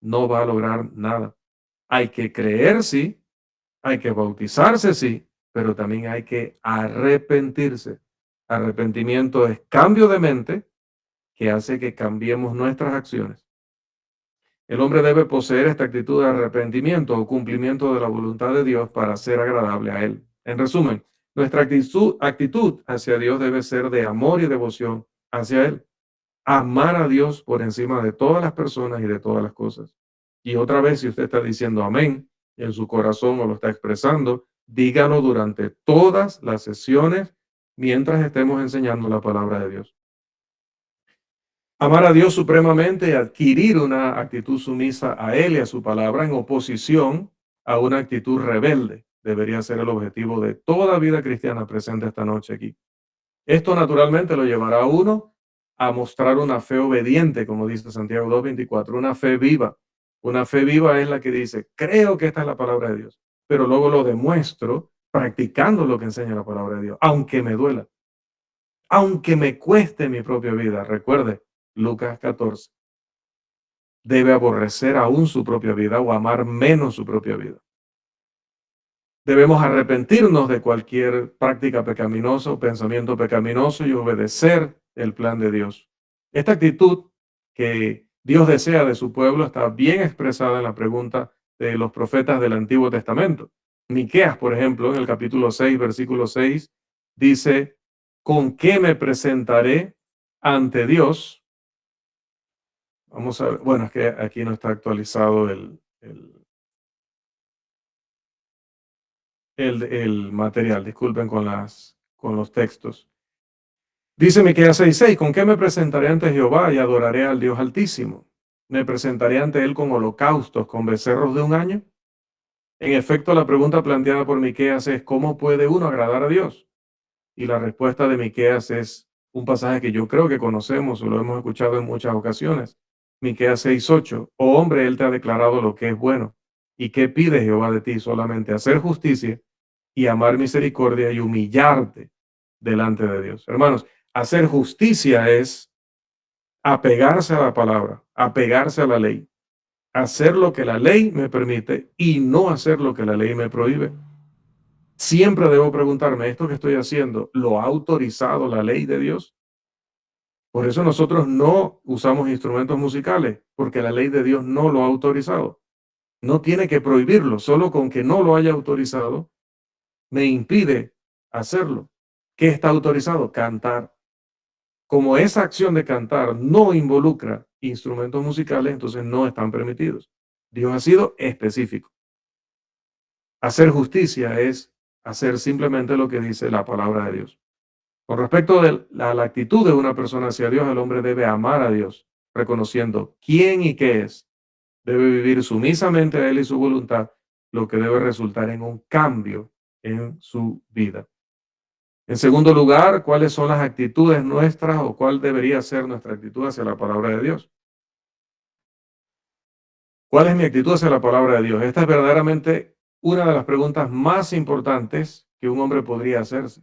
no va a lograr nada. Hay que creer, sí, hay que bautizarse, sí, pero también hay que arrepentirse. Arrepentimiento es cambio de mente que hace que cambiemos nuestras acciones. El hombre debe poseer esta actitud de arrepentimiento o cumplimiento de la voluntad de Dios para ser agradable a Él. En resumen, nuestra actitud hacia Dios debe ser de amor y devoción hacia Él. Amar a Dios por encima de todas las personas y de todas las cosas. Y otra vez, si usted está diciendo amén en su corazón o lo está expresando, dígalo durante todas las sesiones mientras estemos enseñando la palabra de Dios. Amar a Dios supremamente y adquirir una actitud sumisa a Él y a su palabra en oposición a una actitud rebelde debería ser el objetivo de toda vida cristiana presente esta noche aquí. Esto naturalmente lo llevará a uno a mostrar una fe obediente, como dice Santiago 2:24, una fe viva. Una fe viva es la que dice, creo que esta es la palabra de Dios, pero luego lo demuestro practicando lo que enseña la palabra de Dios, aunque me duela, aunque me cueste mi propia vida. Recuerde, Lucas 14. Debe aborrecer aún su propia vida o amar menos su propia vida. Debemos arrepentirnos de cualquier práctica pecaminosa o pensamiento pecaminoso y obedecer el plan de Dios. Esta actitud que Dios desea de su pueblo está bien expresada en la pregunta de los profetas del Antiguo Testamento. Miqueas, por ejemplo, en el capítulo 6, versículo 6, dice, ¿con qué me presentaré ante Dios? Vamos a ver, bueno, es que aquí no está actualizado el material, disculpen con los textos. Dice Miqueas 6:6, ¿con qué me presentaré ante Jehová y adoraré al Dios Altísimo? ¿Me presentaré ante él con holocaustos, con becerros de un año? En efecto, la pregunta planteada por Miqueas es, ¿cómo puede uno agradar a Dios? Y la respuesta de Miqueas es un pasaje que yo creo que conocemos o lo hemos escuchado en muchas ocasiones. Miqueas 6:8, oh hombre, él te ha declarado lo que es bueno. ¿Y qué pide Jehová de ti? Solamente hacer justicia y amar misericordia y humillarte delante de Dios. Hermanos, hacer justicia es apegarse a la palabra, apegarse a la ley, hacer lo que la ley me permite y no hacer lo que la ley me prohíbe. Siempre debo preguntarme, ¿esto que estoy haciendo lo ha autorizado la ley de Dios? Por eso nosotros no usamos instrumentos musicales, porque la ley de Dios no lo ha autorizado. No tiene que prohibirlo, solo con que no lo haya autorizado, me impide hacerlo. ¿Qué está autorizado? Cantar. Como esa acción de cantar no involucra instrumentos musicales, entonces no están permitidos. Dios ha sido específico. Hacer justicia es hacer simplemente lo que dice la palabra de Dios. Con respecto a la actitud de una persona hacia Dios, el hombre debe amar a Dios, reconociendo quién y qué es, Debe vivir sumisamente a Él y su voluntad, lo que debe resultar en un cambio en su vida. En segundo lugar, ¿cuáles son las actitudes nuestras o cuál debería ser nuestra actitud hacia la palabra de Dios? ¿Cuál es mi actitud hacia la palabra de Dios? Esta es verdaderamente una de las preguntas más importantes que un hombre podría hacerse.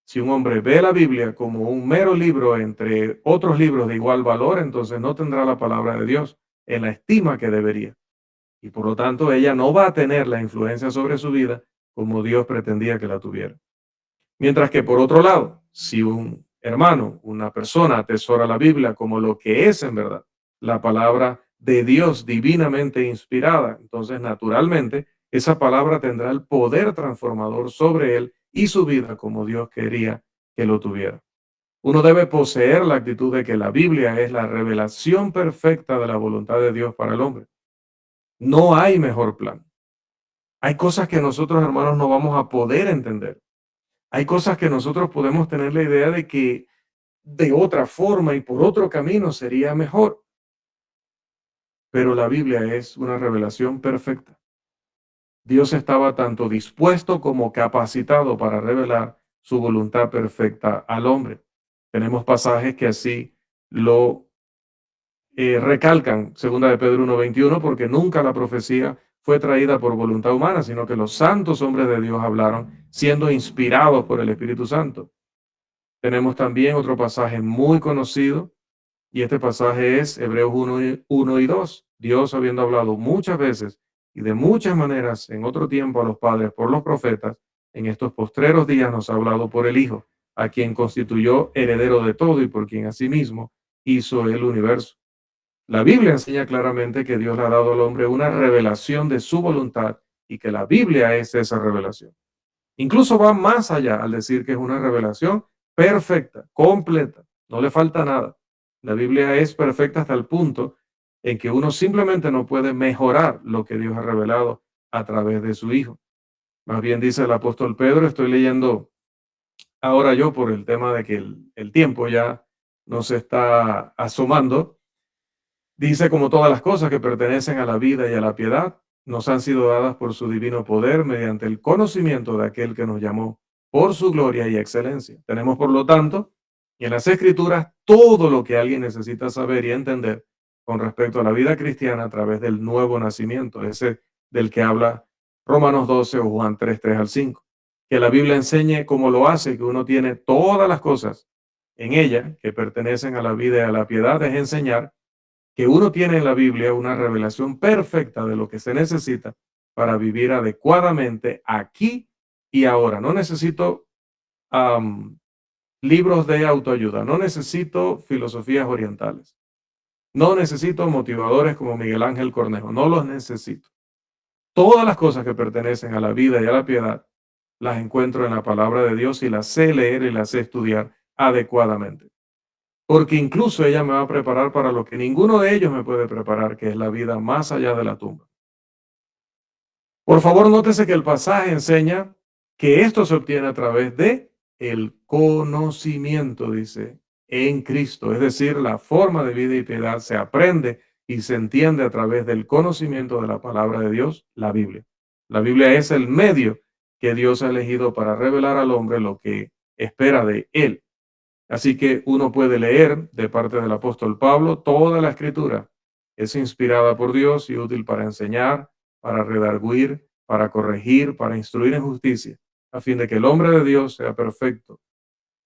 Si un hombre ve la Biblia como un mero libro entre otros libros de igual valor, entonces no tendrá la palabra de Dios en la estima que debería. Y por lo tanto, ella no va a tener la influencia sobre su vida como Dios pretendía que la tuviera. Mientras que por otro lado, si un hermano, una persona atesora la Biblia como lo que es en verdad, la palabra de Dios divinamente inspirada, entonces naturalmente esa palabra tendrá el poder transformador sobre él y su vida como Dios quería que lo tuviera. Uno debe poseer la actitud de que la Biblia es la revelación perfecta de la voluntad de Dios para el hombre. No hay mejor plan. Hay cosas que nosotros, hermanos, no vamos a poder entender. Hay cosas que nosotros podemos tener la idea de que de otra forma y por otro camino sería mejor. Pero la Biblia es una revelación perfecta. Dios estaba tanto dispuesto como capacitado para revelar su voluntad perfecta al hombre. Tenemos pasajes que así lo recalcan, 2 de Pedro 1:21, porque nunca la profecía fue traída por voluntad humana, sino que los santos hombres de Dios hablaron siendo inspirados por el Espíritu Santo. Tenemos también otro pasaje muy conocido, y este pasaje es Hebreos 1 y 2. Dios, habiendo hablado muchas veces y de muchas maneras en otro tiempo a los padres por los profetas, en estos postreros días nos ha hablado por el Hijo, a quien constituyó heredero de todo y por quien asimismo hizo el universo. La Biblia enseña claramente que Dios le ha dado al hombre una revelación de su voluntad y que la Biblia es esa revelación. Incluso va más allá al decir que es una revelación perfecta, completa, no le falta nada. La Biblia es perfecta hasta el punto en que uno simplemente no puede mejorar lo que Dios ha revelado a través de su Hijo. Más bien dice el apóstol Pedro, estoy leyendo ahora yo por el tema de que el tiempo ya nos está asomando. Dice, como todas las cosas que pertenecen a la vida y a la piedad, nos han sido dadas por su divino poder mediante el conocimiento de aquel que nos llamó por su gloria y excelencia. Tenemos, por lo tanto, en las Escrituras todo lo que alguien necesita saber y entender con respecto a la vida cristiana a través del nuevo nacimiento, ese del que habla Romanos 12 o Juan 3:3 al 5. Que la Biblia enseñe cómo lo hace, que uno tiene todas las cosas en ella que pertenecen a la vida y a la piedad, es enseñar que uno tiene en la Biblia una revelación perfecta de lo que se necesita para vivir adecuadamente aquí y ahora. No necesito libros de autoayuda, no necesito filosofías orientales, no necesito motivadores como Miguel Ángel Cornejo, no los necesito. Todas las cosas que pertenecen a la vida y a la piedad las encuentro en la palabra de Dios y las sé leer y las sé estudiar adecuadamente. Porque incluso ella me va a preparar para lo que ninguno de ellos me puede preparar, que es la vida más allá de la tumba. Por favor, nótese que el pasaje enseña que esto se obtiene a través de el conocimiento, dice, en Cristo. Es decir, la forma de vida y piedad se aprende y se entiende a través del conocimiento de la palabra de Dios, la Biblia. La Biblia es el medio que Dios ha elegido para revelar al hombre lo que espera de él. Así que uno puede leer de parte del apóstol Pablo toda la escritura. Es inspirada por Dios y útil para enseñar, para redarguir, para corregir, para instruir en justicia, a fin de que el hombre de Dios sea perfecto,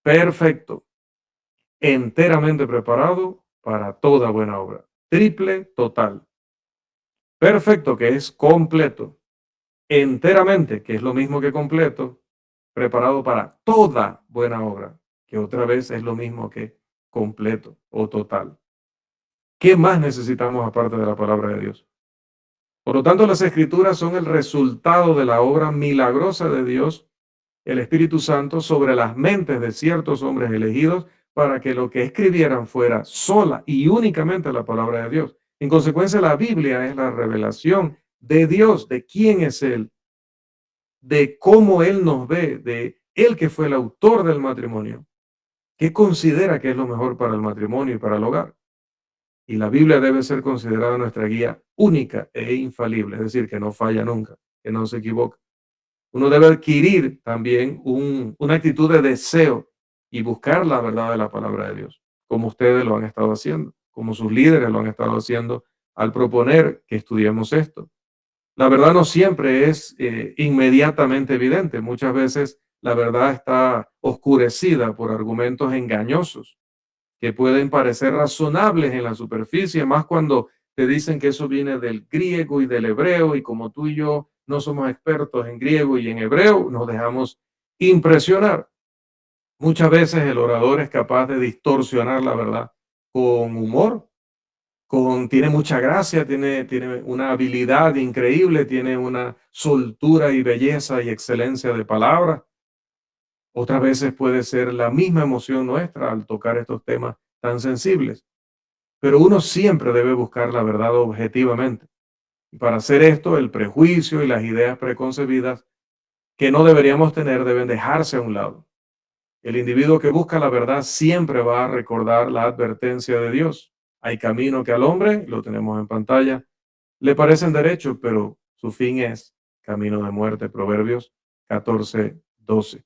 perfecto, enteramente preparado para toda buena obra. Triple, total. Perfecto, que es completo. Enteramente, que es lo mismo que completo, preparado para toda buena obra, que otra vez es lo mismo que completo o total. ¿Qué más necesitamos aparte de la palabra de Dios? Por lo tanto, las Escrituras son el resultado de la obra milagrosa de Dios, el Espíritu Santo, sobre las mentes de ciertos hombres elegidos para que lo que escribieran fuera sola y únicamente la palabra de Dios. En consecuencia, la Biblia es la revelación de Dios, de quién es Él, de cómo Él nos ve, de Él que fue el autor del matrimonio, qué considera que es lo mejor para el matrimonio y para el hogar. Y la Biblia debe ser considerada nuestra guía única e infalible, es decir, que no falla nunca, que no se equivoca. Uno debe adquirir también una actitud de deseo y buscar la verdad de la palabra de Dios, como ustedes lo han estado haciendo, como sus líderes lo han estado haciendo al proponer que estudiemos esto. La verdad no siempre es inmediatamente evidente. Muchas veces la verdad está oscurecida por argumentos engañosos que pueden parecer razonables en la superficie, más cuando te dicen que eso viene del griego y del hebreo, y como tú y yo no somos expertos en griego y en hebreo, nos dejamos impresionar. Muchas veces el orador es capaz de distorsionar la verdad con humor, tiene mucha gracia, tiene una habilidad increíble, tiene una soltura y belleza y excelencia de palabra. Otras veces puede ser la misma emoción nuestra al tocar estos temas tan sensibles. Pero uno siempre debe buscar la verdad objetivamente. Y para hacer esto, el prejuicio y las ideas preconcebidas que no deberíamos tener deben dejarse a un lado. El individuo que busca la verdad siempre va a recordar la advertencia de Dios. Hay camino que al hombre, lo tenemos en pantalla, le parecen derechos, pero su fin es camino de muerte. Proverbios 14:12.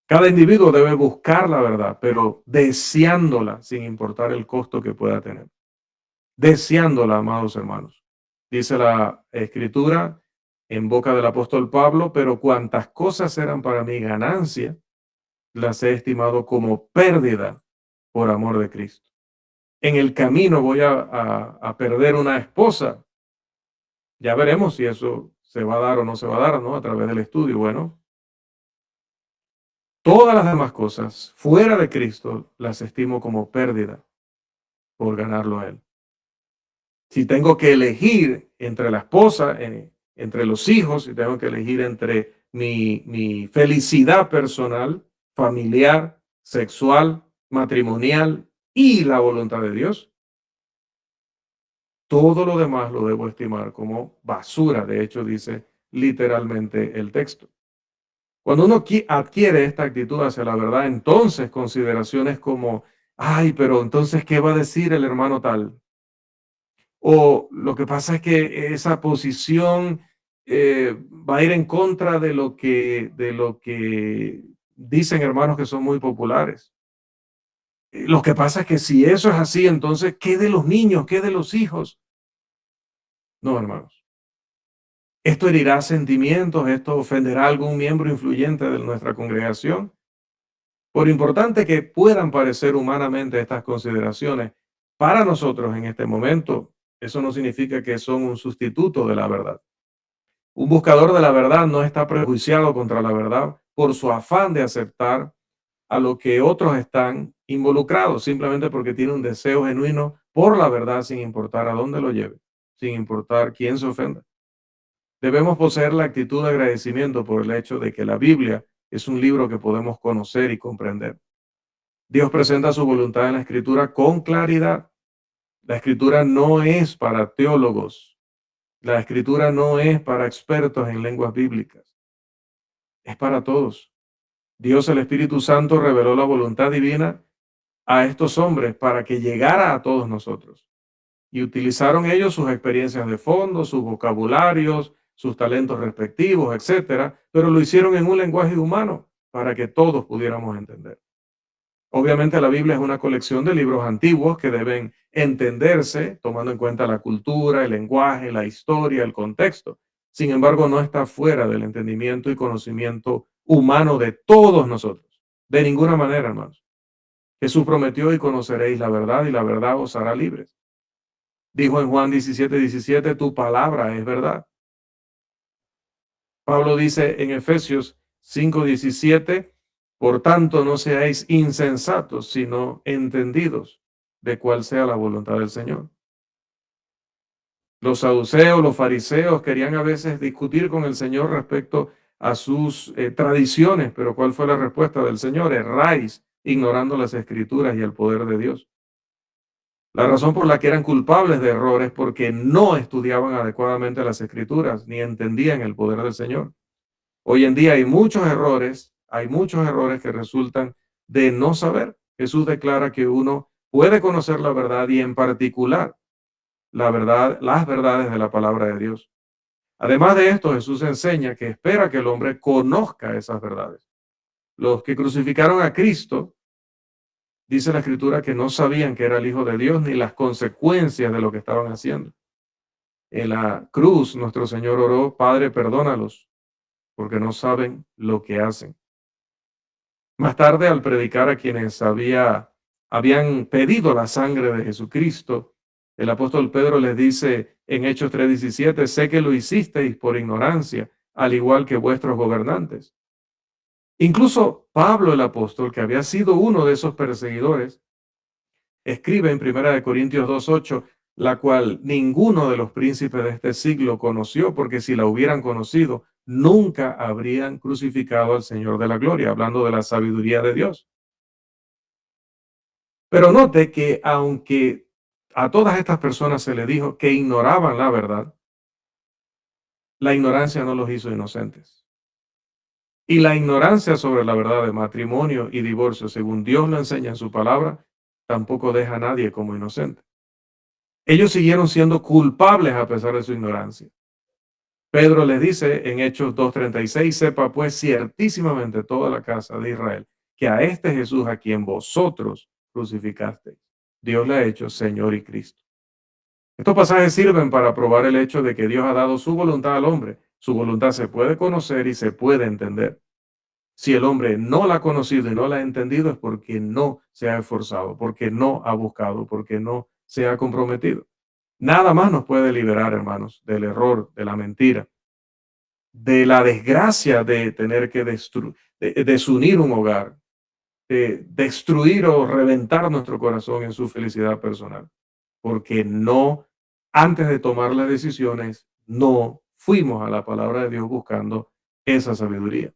Cada individuo debe buscar la verdad, pero deseándola sin importar el costo que pueda tener. Deseándola, amados hermanos. Dice la Escritura en boca del apóstol Pablo, pero cuantas cosas eran para mí ganancia, las he estimado como pérdida por amor de Cristo. En el camino voy a perder una esposa. Ya veremos si eso se va a dar o no se va a dar, ¿no? A través del estudio. Bueno, todas las demás cosas fuera de Cristo las estimo como pérdida por ganarlo a Él. Si tengo que elegir entre la esposa, entre los hijos, si tengo que elegir entre mi felicidad personal, familiar, sexual, matrimonial y la voluntad de Dios, todo lo demás lo debo estimar como basura. De hecho, dice literalmente el texto. Cuando uno adquiere esta actitud hacia la verdad, entonces consideraciones como, ay, pero entonces, ¿qué va a decir el hermano tal? O lo que pasa es que esa posición va a ir en contra de lo que dicen hermanos que son muy populares. Lo que pasa es que si eso es así, entonces, ¿qué de los niños? ¿Qué de los hijos? No, hermanos. Esto herirá sentimientos, esto ofenderá a algún miembro influyente de nuestra congregación. Por importante que puedan parecer humanamente estas consideraciones, para nosotros en este momento, eso no significa que son un sustituto de la verdad. Un buscador de la verdad no está prejuiciado contra la verdad por su afán de aceptar a lo que otros están involucrados, simplemente porque tiene un deseo genuino por la verdad sin importar a dónde lo lleve, sin importar quién se ofenda. Debemos poseer la actitud de agradecimiento por el hecho de que la Biblia es un libro que podemos conocer y comprender. Dios presenta su voluntad en la Escritura con claridad. La Escritura no es para teólogos. La Escritura no es para expertos en lenguas bíblicas. Es para todos. Dios, el Espíritu Santo, reveló la voluntad divina a estos hombres para que llegara a todos nosotros. Y utilizaron ellos sus experiencias de fondo, sus vocabularios, sus talentos respectivos, etcétera, pero lo hicieron en un lenguaje humano para que todos pudiéramos entender. Obviamente la Biblia es una colección de libros antiguos que deben entenderse tomando en cuenta la cultura, el lenguaje, la historia, el contexto. Sin embargo, no está fuera del entendimiento y conocimiento humano de todos nosotros. De ninguna manera, hermanos. Jesús prometió: y conoceréis la verdad, y la verdad os hará libres. Dijo en Juan 17:17, tu palabra es verdad. Pablo dice en Efesios 5:17, por tanto no seáis insensatos, sino entendidos de cuál sea la voluntad del Señor. Los saduceos, los fariseos querían a veces discutir con el Señor respecto a sus tradiciones, pero ¿cuál fue la respuesta del Señor? Erráis, ignorando las Escrituras y el poder de Dios. La razón por la que eran culpables de errores es porque no estudiaban adecuadamente las Escrituras ni entendían el poder del Señor. Hoy en día hay muchos errores que resultan de no saber. Jesús declara que uno puede conocer la verdad y en particular la verdad, las verdades de la palabra de Dios. Además de esto, Jesús enseña que espera que el hombre conozca esas verdades. Los que crucificaron a Cristo, dice la Escritura, que no sabían que era el Hijo de Dios ni las consecuencias de lo que estaban haciendo. En la cruz, nuestro Señor oró: Padre, perdónalos, porque no saben lo que hacen. Más tarde, al predicar a quienes habían pedido la sangre de Jesucristo, el apóstol Pedro les dice en Hechos 3:17: sé que lo hicisteis por ignorancia, al igual que vuestros gobernantes. Incluso Pablo el apóstol, que había sido uno de esos perseguidores, escribe en 1 Corintios 2:8, la cual ninguno de los príncipes de este siglo conoció, porque si la hubieran conocido, nunca habrían crucificado al Señor de la gloria, hablando de la sabiduría de Dios. Pero note que aunque a todas estas personas se le dijo que ignoraban la verdad, la ignorancia no los hizo inocentes. Y la ignorancia sobre la verdad de matrimonio y divorcio, según Dios lo enseña en su palabra, tampoco deja a nadie como inocente. Ellos siguieron siendo culpables a pesar de su ignorancia. Pedro les dice en Hechos 2:36, sepa pues ciertísimamente toda la casa de Israel que a este Jesús a quien vosotros crucificasteis, Dios le ha hecho Señor y Cristo. Estos pasajes sirven para probar el hecho de que Dios ha dado su voluntad al hombre. Su voluntad se puede conocer y se puede entender. Si el hombre no la ha conocido y no la ha entendido, es porque no se ha esforzado, porque no ha buscado, porque no se ha comprometido. Nada más nos puede liberar, hermanos, del error, de la mentira, de la desgracia de tener que desunir un hogar, de destruir o reventar nuestro corazón en su felicidad personal, porque no, antes de tomar las decisiones, no fuimos a la palabra de Dios buscando esa sabiduría.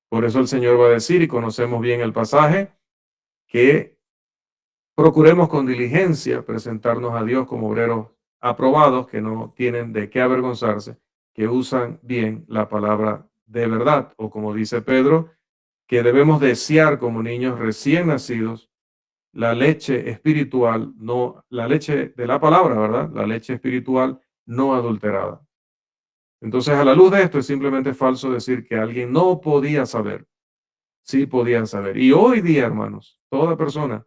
Por eso el Señor va a decir, y conocemos bien el pasaje, que procuremos con diligencia presentarnos a Dios como obreros aprobados, que no tienen de qué avergonzarse, que usan bien la palabra de verdad, o como dice Pedro, que debemos desear como niños recién nacidos la leche espiritual, no la leche de la palabra, ¿verdad? La leche espiritual no adulterada. Entonces, a la luz de esto, es simplemente falso decir que alguien no podía saber. Sí podía saber. Y hoy día, hermanos, toda persona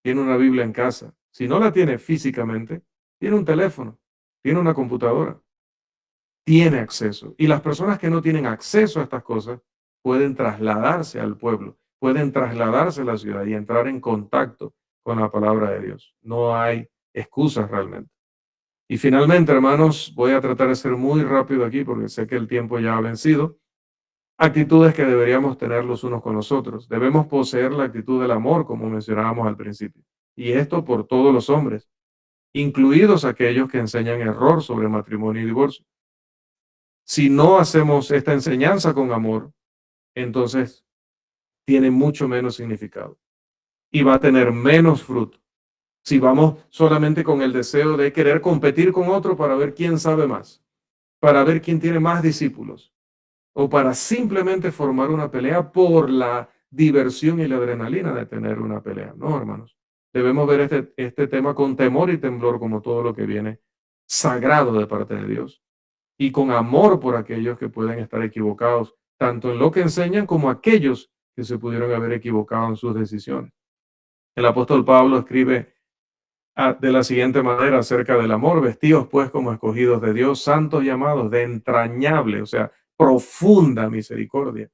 tiene una Biblia en casa. Si no la tiene físicamente, tiene un teléfono, tiene una computadora, tiene acceso. Y las personas que no tienen acceso a estas cosas pueden trasladarse al pueblo, pueden trasladarse a la ciudad y entrar en contacto con la palabra de Dios. No hay excusas realmente. Y finalmente, hermanos, voy a tratar de ser muy rápido aquí porque sé que el tiempo ya ha vencido. Actitudes que deberíamos tener los unos con los otros. Debemos poseer la actitud del amor, como mencionábamos al principio. Y esto por todos los hombres, incluidos aquellos que enseñan error sobre matrimonio y divorcio. Si no hacemos esta enseñanza con amor, entonces tiene mucho menos significado y va a tener menos fruto. Si vamos solamente con el deseo de querer competir con otro para ver quién sabe más, para ver quién tiene más discípulos, o para simplemente formar una pelea por la diversión y la adrenalina de tener una pelea. No, hermanos. Debemos ver este tema con temor y temblor, como todo lo que viene sagrado de parte de Dios, y con amor por aquellos que pueden estar equivocados, tanto en lo que enseñan como aquellos que se pudieron haber equivocado en sus decisiones. El apóstol Pablo escribe de la siguiente manera acerca del amor: vestidos pues como escogidos de Dios, santos y amados, de entrañable, o sea, profunda misericordia,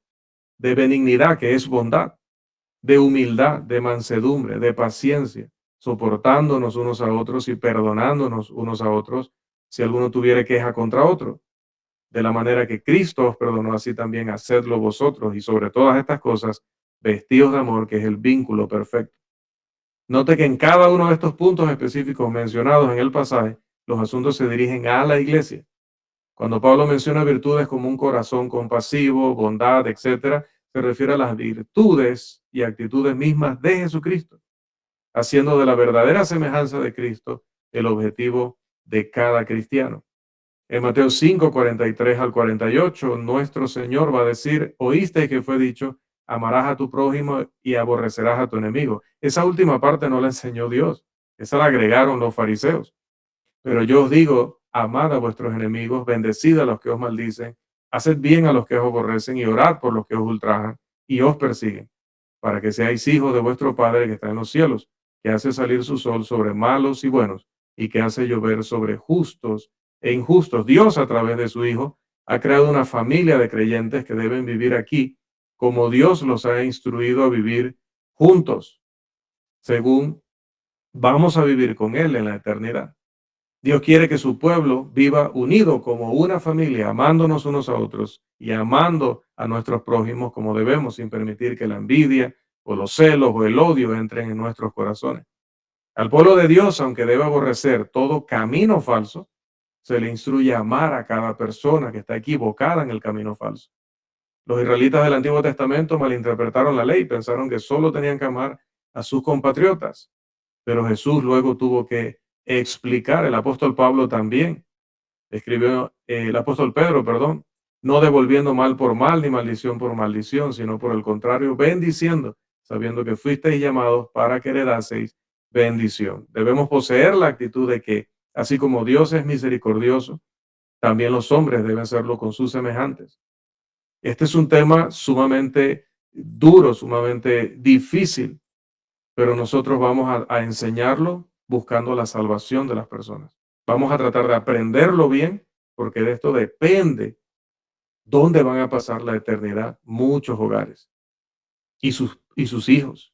de benignidad, que es bondad, de humildad, de mansedumbre, de paciencia, soportándonos unos a otros y perdonándonos unos a otros si alguno tuviere queja contra otro. De la manera que Cristo os perdonó, así también hacedlo vosotros, y sobre todas estas cosas, vestidos de amor, que es el vínculo perfecto. Note que en cada uno de estos puntos específicos mencionados en el pasaje, los asuntos se dirigen a la iglesia. Cuando Pablo menciona virtudes como un corazón compasivo, bondad, etcétera, se refiere a las virtudes y actitudes mismas de Jesucristo, haciendo de la verdadera semejanza de Cristo el objetivo de cada cristiano. En Mateo 5, 43 al 48, nuestro Señor va a decir: oíste que fue dicho, amarás a tu prójimo y aborrecerás a tu enemigo. Esa última parte no la enseñó Dios, esa la agregaron los fariseos. Pero yo os digo, amad a vuestros enemigos, bendecid a los que os maldicen, haced bien a los que os aborrecen y orad por los que os ultrajan y os persiguen, para que seáis hijos de vuestro Padre que está en los cielos, que hace salir su sol sobre malos y buenos y que hace llover sobre justos e injustos. Dios, a través de su Hijo, ha creado una familia de creyentes que deben vivir aquí como Dios los ha instruido a vivir juntos, según vamos a vivir con Él en la eternidad. Dios quiere que su pueblo viva unido como una familia, amándonos unos a otros y amando a nuestros prójimos como debemos, sin permitir que la envidia o los celos o el odio entren en nuestros corazones. Al pueblo de Dios, aunque debe aborrecer todo camino falso, se le instruye a amar a cada persona que está equivocada en el camino falso. Los israelitas del Antiguo Testamento malinterpretaron la ley, pensaron que solo tenían que amar a sus compatriotas, pero Jesús luego tuvo que explicar, el apóstol Pablo también escribió, el apóstol Pedro, perdón, no devolviendo mal por mal ni maldición por maldición, sino por el contrario, bendiciendo, sabiendo que fuisteis llamados para que heredaseis bendición. Debemos poseer la actitud de que, así como Dios es misericordioso, también los hombres deben serlo con sus semejantes. Este es un tema sumamente duro, sumamente difícil, pero nosotros vamos a enseñarlo buscando la salvación de las personas. Vamos a tratar de aprenderlo bien, porque de esto depende dónde van a pasar la eternidad muchos hogares y sus hijos.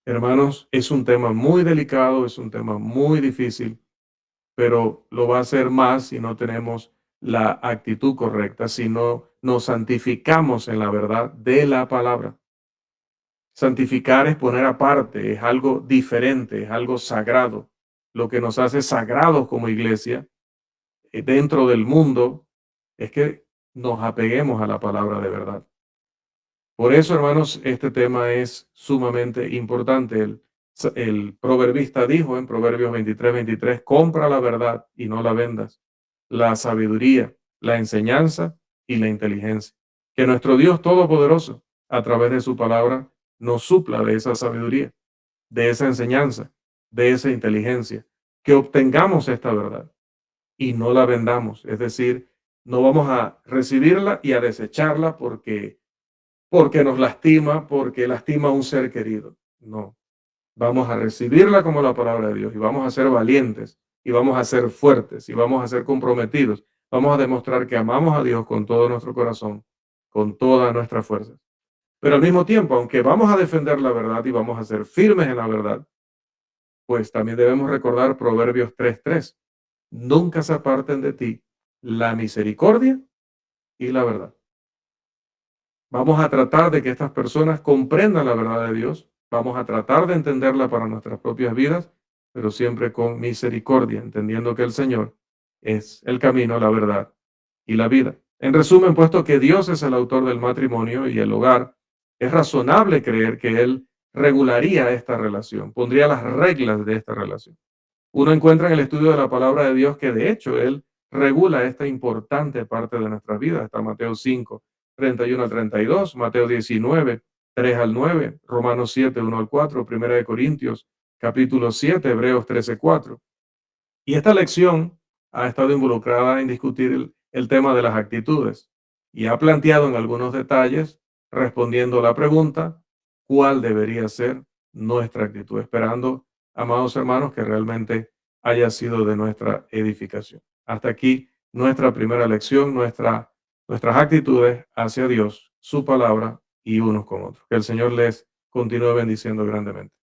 Hermanos, es un tema muy delicado, es un tema muy difícil, pero lo va a ser más si no tenemos la actitud correcta, si no nos santificamos en la verdad de la palabra. Santificar es poner aparte, es algo diferente, es algo sagrado. Lo que nos hace sagrados como iglesia dentro del mundo es que nos apeguemos a la palabra de verdad. Por eso, hermanos, este tema es sumamente importante. El proverbista dijo en Proverbios 23:23, compra la verdad y no la vendas, la sabiduría, la enseñanza y la inteligencia. Que nuestro Dios Todopoderoso, a través de su palabra, nos supla de esa sabiduría, de esa enseñanza, de esa inteligencia, que obtengamos esta verdad y no la vendamos. Es decir, no vamos a recibirla y a desecharla porque nos lastima, porque lastima a un ser querido. No, vamos a recibirla como la palabra de Dios y vamos a ser valientes y vamos a ser fuertes y vamos a ser comprometidos. Vamos a demostrar que amamos a Dios con todo nuestro corazón, con todas nuestras fuerzas. Pero al mismo tiempo, aunque vamos a defender la verdad y vamos a ser firmes en la verdad, pues también debemos recordar Proverbios 3:3. Nunca se aparten de ti la misericordia y la verdad. Vamos a tratar de que estas personas comprendan la verdad de Dios. Vamos a tratar de entenderla para nuestras propias vidas, pero siempre con misericordia, entendiendo que el Señor es el camino, la verdad y la vida. En resumen, puesto que Dios es el autor del matrimonio y el hogar, es razonable creer que Él regularía esta relación, pondría las reglas de esta relación. Uno encuentra en el estudio de la palabra de Dios que de hecho Él regula esta importante parte de nuestras vidas. Está Mateo 5:31 al 32, Mateo 19:3 al 9, Romanos 7:1 al 4, Primera de Corintios capítulo 7, Hebreos 13:4. Y esta lección ha estado involucrada en discutir el tema de las actitudes y ha planteado en algunos detalles, respondiendo la pregunta, ¿cuál debería ser nuestra actitud? Esperando, amados hermanos, que realmente haya sido de nuestra edificación. Hasta aquí nuestra primera lección, nuestras actitudes hacia Dios, su palabra y unos con otros. Que el Señor les continúe bendiciendo grandemente.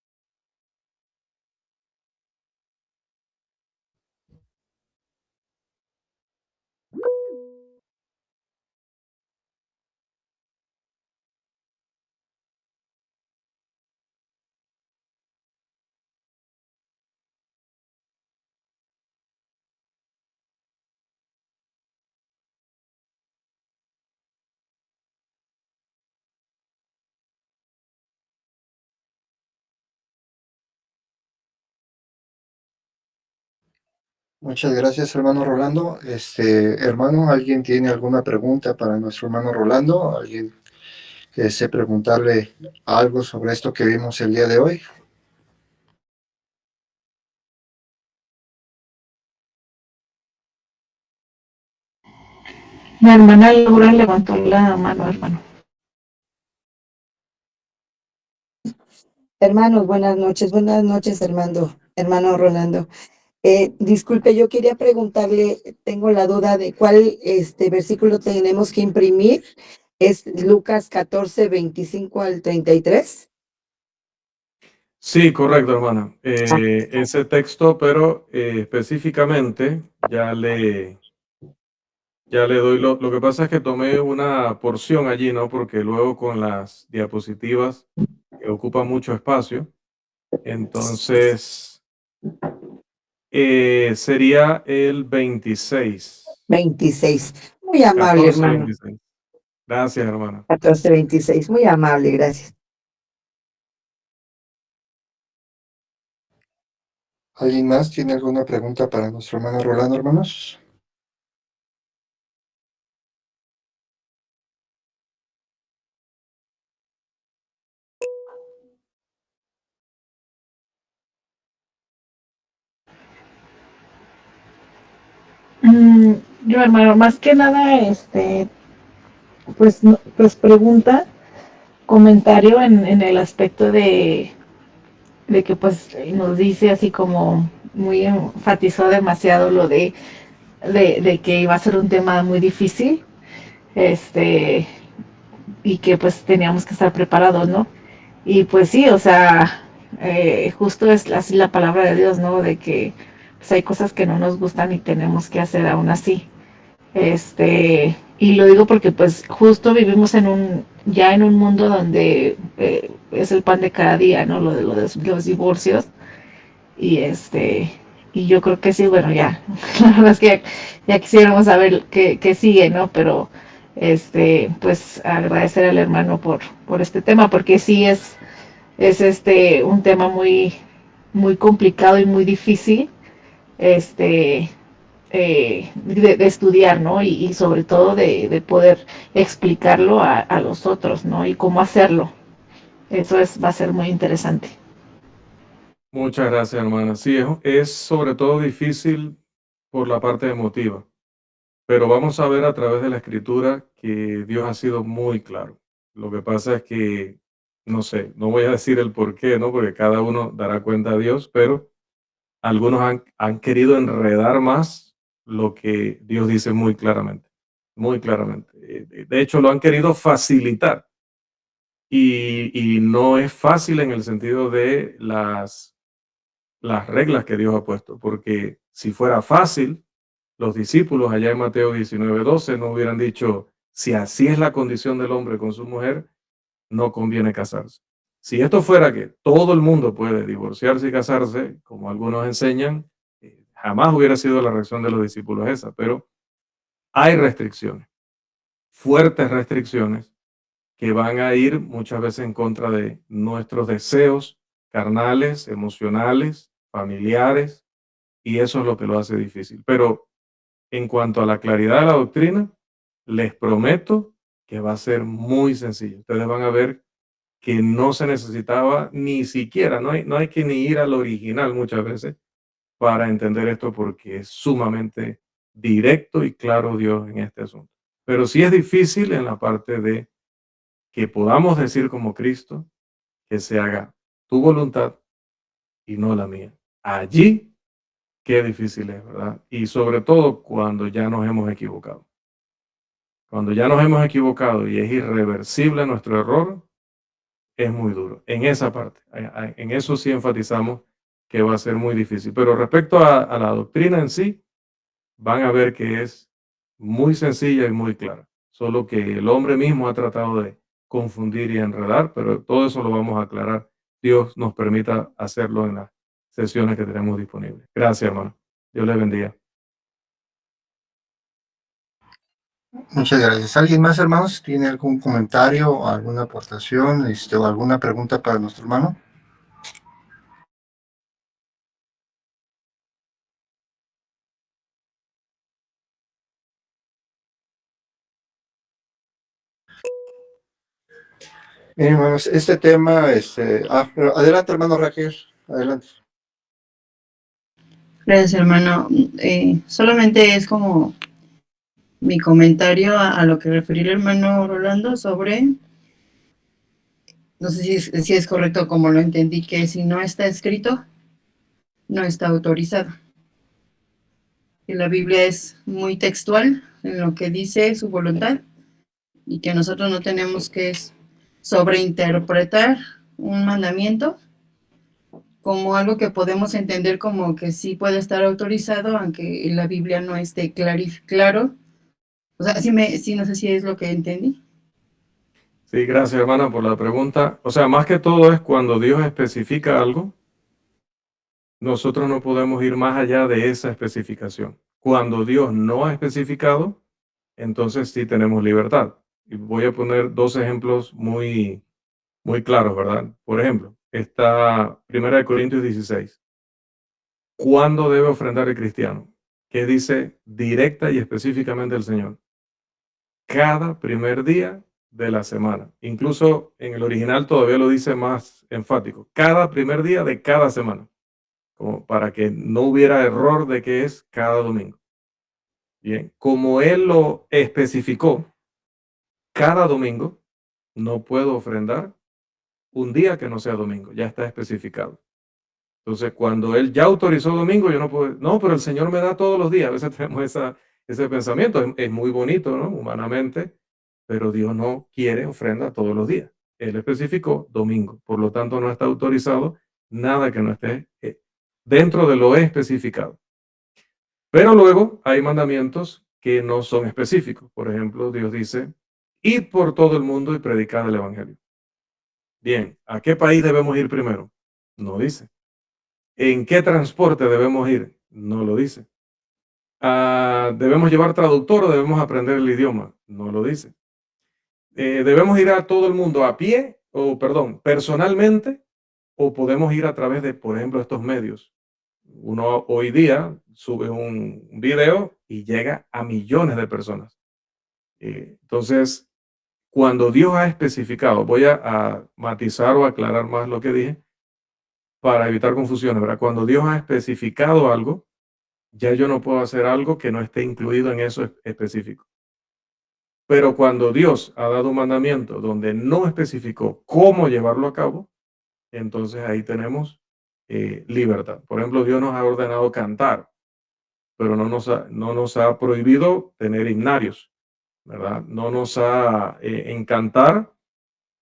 Muchas gracias, hermano Rolando. Hermano, ¿alguien tiene alguna pregunta para nuestro hermano Rolando? ¿Alguien que desee preguntarle algo sobre esto que vimos el día de hoy. La hermana Laura levantó la mano, hermano. Hermanos, buenas noches, hermano Rolando. Disculpe, yo quería preguntarle, tengo la duda de cuál versículo tenemos que imprimir. ¿Es Lucas 14, 25 al 33? Sí, correcto, hermana. Ese texto, pero específicamente ya le doy lo que pasa es que tomé una porción allí, ¿no? Porque luego con las diapositivas que ocupan mucho espacio, entonces sería el 26. 26. Muy amable, 14, hermano. 26. Gracias, hermana. 14, 26. Muy amable, gracias. ¿Alguien más tiene alguna pregunta para nuestro hermano Rolando, hermanos? Yo, hermano, más que nada, pues, pues pregunta, comentario en el aspecto de que pues nos dice así como muy enfatizó demasiado lo de que iba a ser un tema muy difícil, este, y que pues teníamos que estar preparados, ¿no? Y pues sí, o sea, justo es así la palabra de Dios, ¿no? De que pues hay cosas que no nos gustan y tenemos que hacer aún así. Y lo digo porque pues justo vivimos ya en un mundo donde es el pan de cada día, ¿no? Los divorcios. Y y yo creo que sí, bueno, ya, la verdad es que ya quisiéramos saber qué sigue, ¿no? Pero pues agradecer al hermano por este tema, porque sí es un tema muy complicado y muy difícil, este, de estudiar, ¿no? Y sobre todo de poder explicarlo a los otros, ¿no? Y cómo hacerlo. Va a ser muy interesante. Muchas gracias, hermana. Sí, es sobre todo difícil por la parte emotiva, pero vamos a ver a través de la escritura que Dios ha sido muy claro. Lo que pasa es que, no sé, no voy a decir el por qué, ¿no? Porque cada uno dará cuenta a Dios, pero algunos han querido enredar más lo que Dios dice muy claramente, muy claramente. De hecho, lo han querido facilitar y no es fácil en el sentido de las reglas que Dios ha puesto, porque si fuera fácil, los discípulos allá en Mateo 19:12 no hubieran dicho, si así es la condición del hombre con su mujer, no conviene casarse. Si esto fuera que todo el mundo puede divorciarse y casarse, como algunos enseñan, jamás hubiera sido la reacción de los discípulos esa, pero hay restricciones, fuertes restricciones que van a ir muchas veces en contra de nuestros deseos carnales, emocionales, familiares, y eso es lo que lo hace difícil. Pero en cuanto a la claridad de la doctrina, les prometo que va a ser muy sencillo. Ustedes van a ver que no se necesitaba ni siquiera, no hay que ni ir al original muchas veces para entender esto porque es sumamente directo y claro Dios en este asunto. Pero sí es difícil en la parte de que podamos decir como Cristo, que se haga tu voluntad y no la mía. Allí, qué difícil es, ¿verdad? Y sobre todo cuando ya nos hemos equivocado. Cuando ya nos hemos equivocado y es irreversible nuestro error, es muy duro. En esa parte, en eso sí enfatizamos que va a ser muy difícil. Pero respecto a la doctrina en sí, van a ver que es muy sencilla y muy clara. Solo que el hombre mismo ha tratado de confundir y enredar, pero todo eso lo vamos a aclarar. Dios nos permita hacerlo en las sesiones que tenemos disponibles. Gracias, hermano. Dios les bendiga. Muchas gracias. ¿Alguien más, hermanos, tiene algún comentario, alguna aportación, o alguna pregunta para nuestro hermano? Miren, hermanos, este tema, pero adelante, hermano Raquel, adelante. Gracias, hermano. Solamente es como mi comentario a lo que refirió el hermano Rolando sobre, no sé si es correcto como lo entendí, que si no está escrito, no está autorizado. Que la Biblia es muy textual en lo que dice su voluntad y que nosotros no tenemos que sobreinterpretar un mandamiento como algo que podemos entender como que sí puede estar autorizado, aunque en la Biblia no esté claro. O sea, sí, no sé si es lo que entendí. Sí, gracias, hermana, por la pregunta. O sea, más que todo es cuando Dios especifica algo, nosotros no podemos ir más allá de esa especificación. Cuando Dios no ha especificado, entonces sí tenemos libertad. Y voy a poner dos ejemplos muy, muy claros, ¿verdad? Por ejemplo, está 1 Corintios 16. ¿Cuándo debe ofrendar el cristiano? ¿Qué dice directa y específicamente el Señor? Cada primer día de la semana. Incluso en el original todavía lo dice más enfático. Cada primer día de cada semana. Como para que no hubiera error de que es cada domingo. Bien, como él lo especificó, cada domingo no puedo ofrendar un día que no sea domingo, ya está especificado. Entonces, cuando él ya autorizó domingo, yo no puedo, no, pero el Señor me da todos los días. A veces tenemos ese pensamiento, es muy bonito, ¿no? Humanamente, pero Dios no quiere ofrenda todos los días. Él especificó domingo, por lo tanto no está autorizado nada que no esté dentro de lo especificado. Pero luego hay mandamientos que no son específicos. Por ejemplo, Dios dice, id por todo el mundo y predicad el evangelio. Bien, ¿a qué país debemos ir primero? No dice. ¿En qué transporte debemos ir? No lo dice. ¿Debemos llevar traductor o debemos aprender el idioma? No lo dice. ¿Debemos ir a todo el mundo a pie o, perdón, personalmente o podemos ir a través de, por ejemplo, estos medios? Uno hoy día sube un video y llega a millones de personas. Entonces, cuando Dios ha especificado, voy a matizar o aclarar más lo que dije para evitar confusiones, ¿verdad? Cuando Dios ha especificado algo, ya yo no puedo hacer algo que no esté incluido en eso específico. Pero cuando Dios ha dado un mandamiento donde no especificó cómo llevarlo a cabo, entonces ahí tenemos libertad. Por ejemplo, Dios nos ha ordenado cantar, pero no nos ha prohibido tener himnarios, ¿verdad? No nos ha en cantar.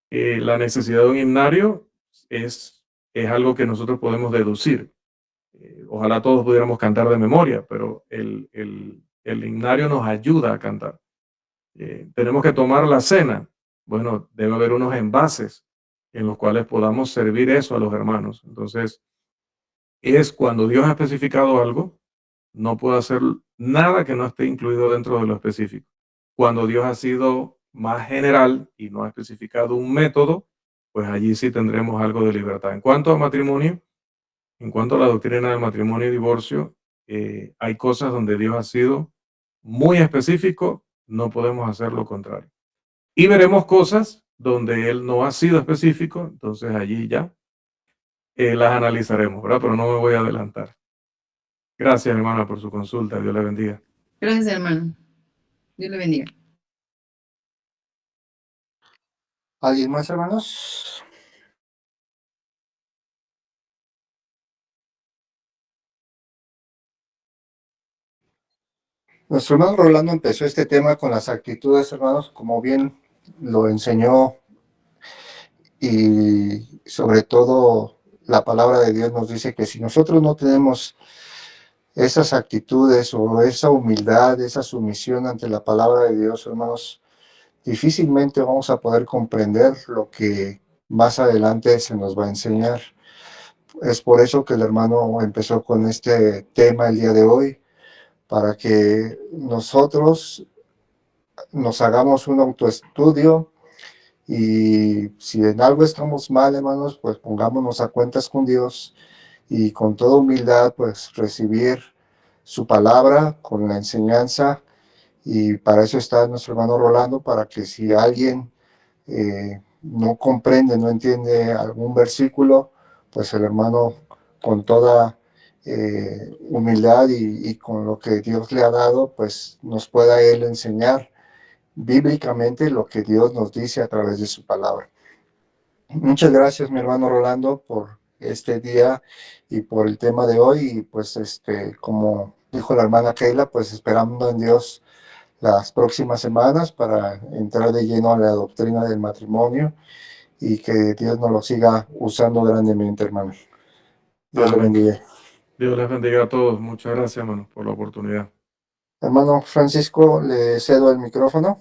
La necesidad de un himnario es algo que nosotros podemos deducir. Ojalá todos pudiéramos cantar de memoria, pero el himnario nos ayuda a cantar. Tenemos que tomar la cena. Bueno, debe haber unos envases en los cuales podamos servir eso a los hermanos. Entonces, es cuando Dios ha especificado algo, no puedo hacer nada que no esté incluido dentro de lo específico. Cuando Dios ha sido más general y no ha especificado un método, pues allí sí tendremos algo de libertad. En cuanto a matrimonio, en cuanto a la doctrina del matrimonio y divorcio, hay cosas donde Dios ha sido muy específico, no podemos hacer lo contrario. Y veremos cosas donde Él no ha sido específico, entonces allí ya las analizaremos, ¿verdad? Pero no me voy a adelantar. Gracias, hermana, por su consulta. Dios le bendiga. Gracias, hermano. Dios le bendiga. ¿Alguien más, hermanos? Nuestro hermano Rolando empezó este tema con las actitudes, hermanos, como bien lo enseñó, y sobre todo la palabra de Dios nos dice que si nosotros no tenemos esas actitudes o esa humildad, esa sumisión ante la palabra de Dios, hermanos, difícilmente vamos a poder comprender lo que más adelante se nos va a enseñar. Es por eso que el hermano empezó con este tema el día de hoy, para que nosotros nos hagamos un autoestudio y si en algo estamos mal, hermanos, pues pongámonos a cuentas con Dios y con toda humildad, pues recibir su palabra con la enseñanza. Y para eso está nuestro hermano Rolando, para que si alguien no comprende, no entiende algún versículo, pues el hermano con toda humildad y con lo que Dios le ha dado, pues nos pueda él enseñar bíblicamente lo que Dios nos dice a través de su palabra. Muchas gracias, mi hermano Rolando, por este día y por el tema de hoy. Y pues, como dijo la hermana Keila, pues esperando en Dios las próximas semanas para entrar de lleno a la doctrina del matrimonio y que Dios nos lo siga usando grandemente, hermano. Dios le Amén. bendiga. Dios les bendiga a todos. Muchas gracias, hermanos, por la oportunidad. Hermano Francisco, le cedo el micrófono.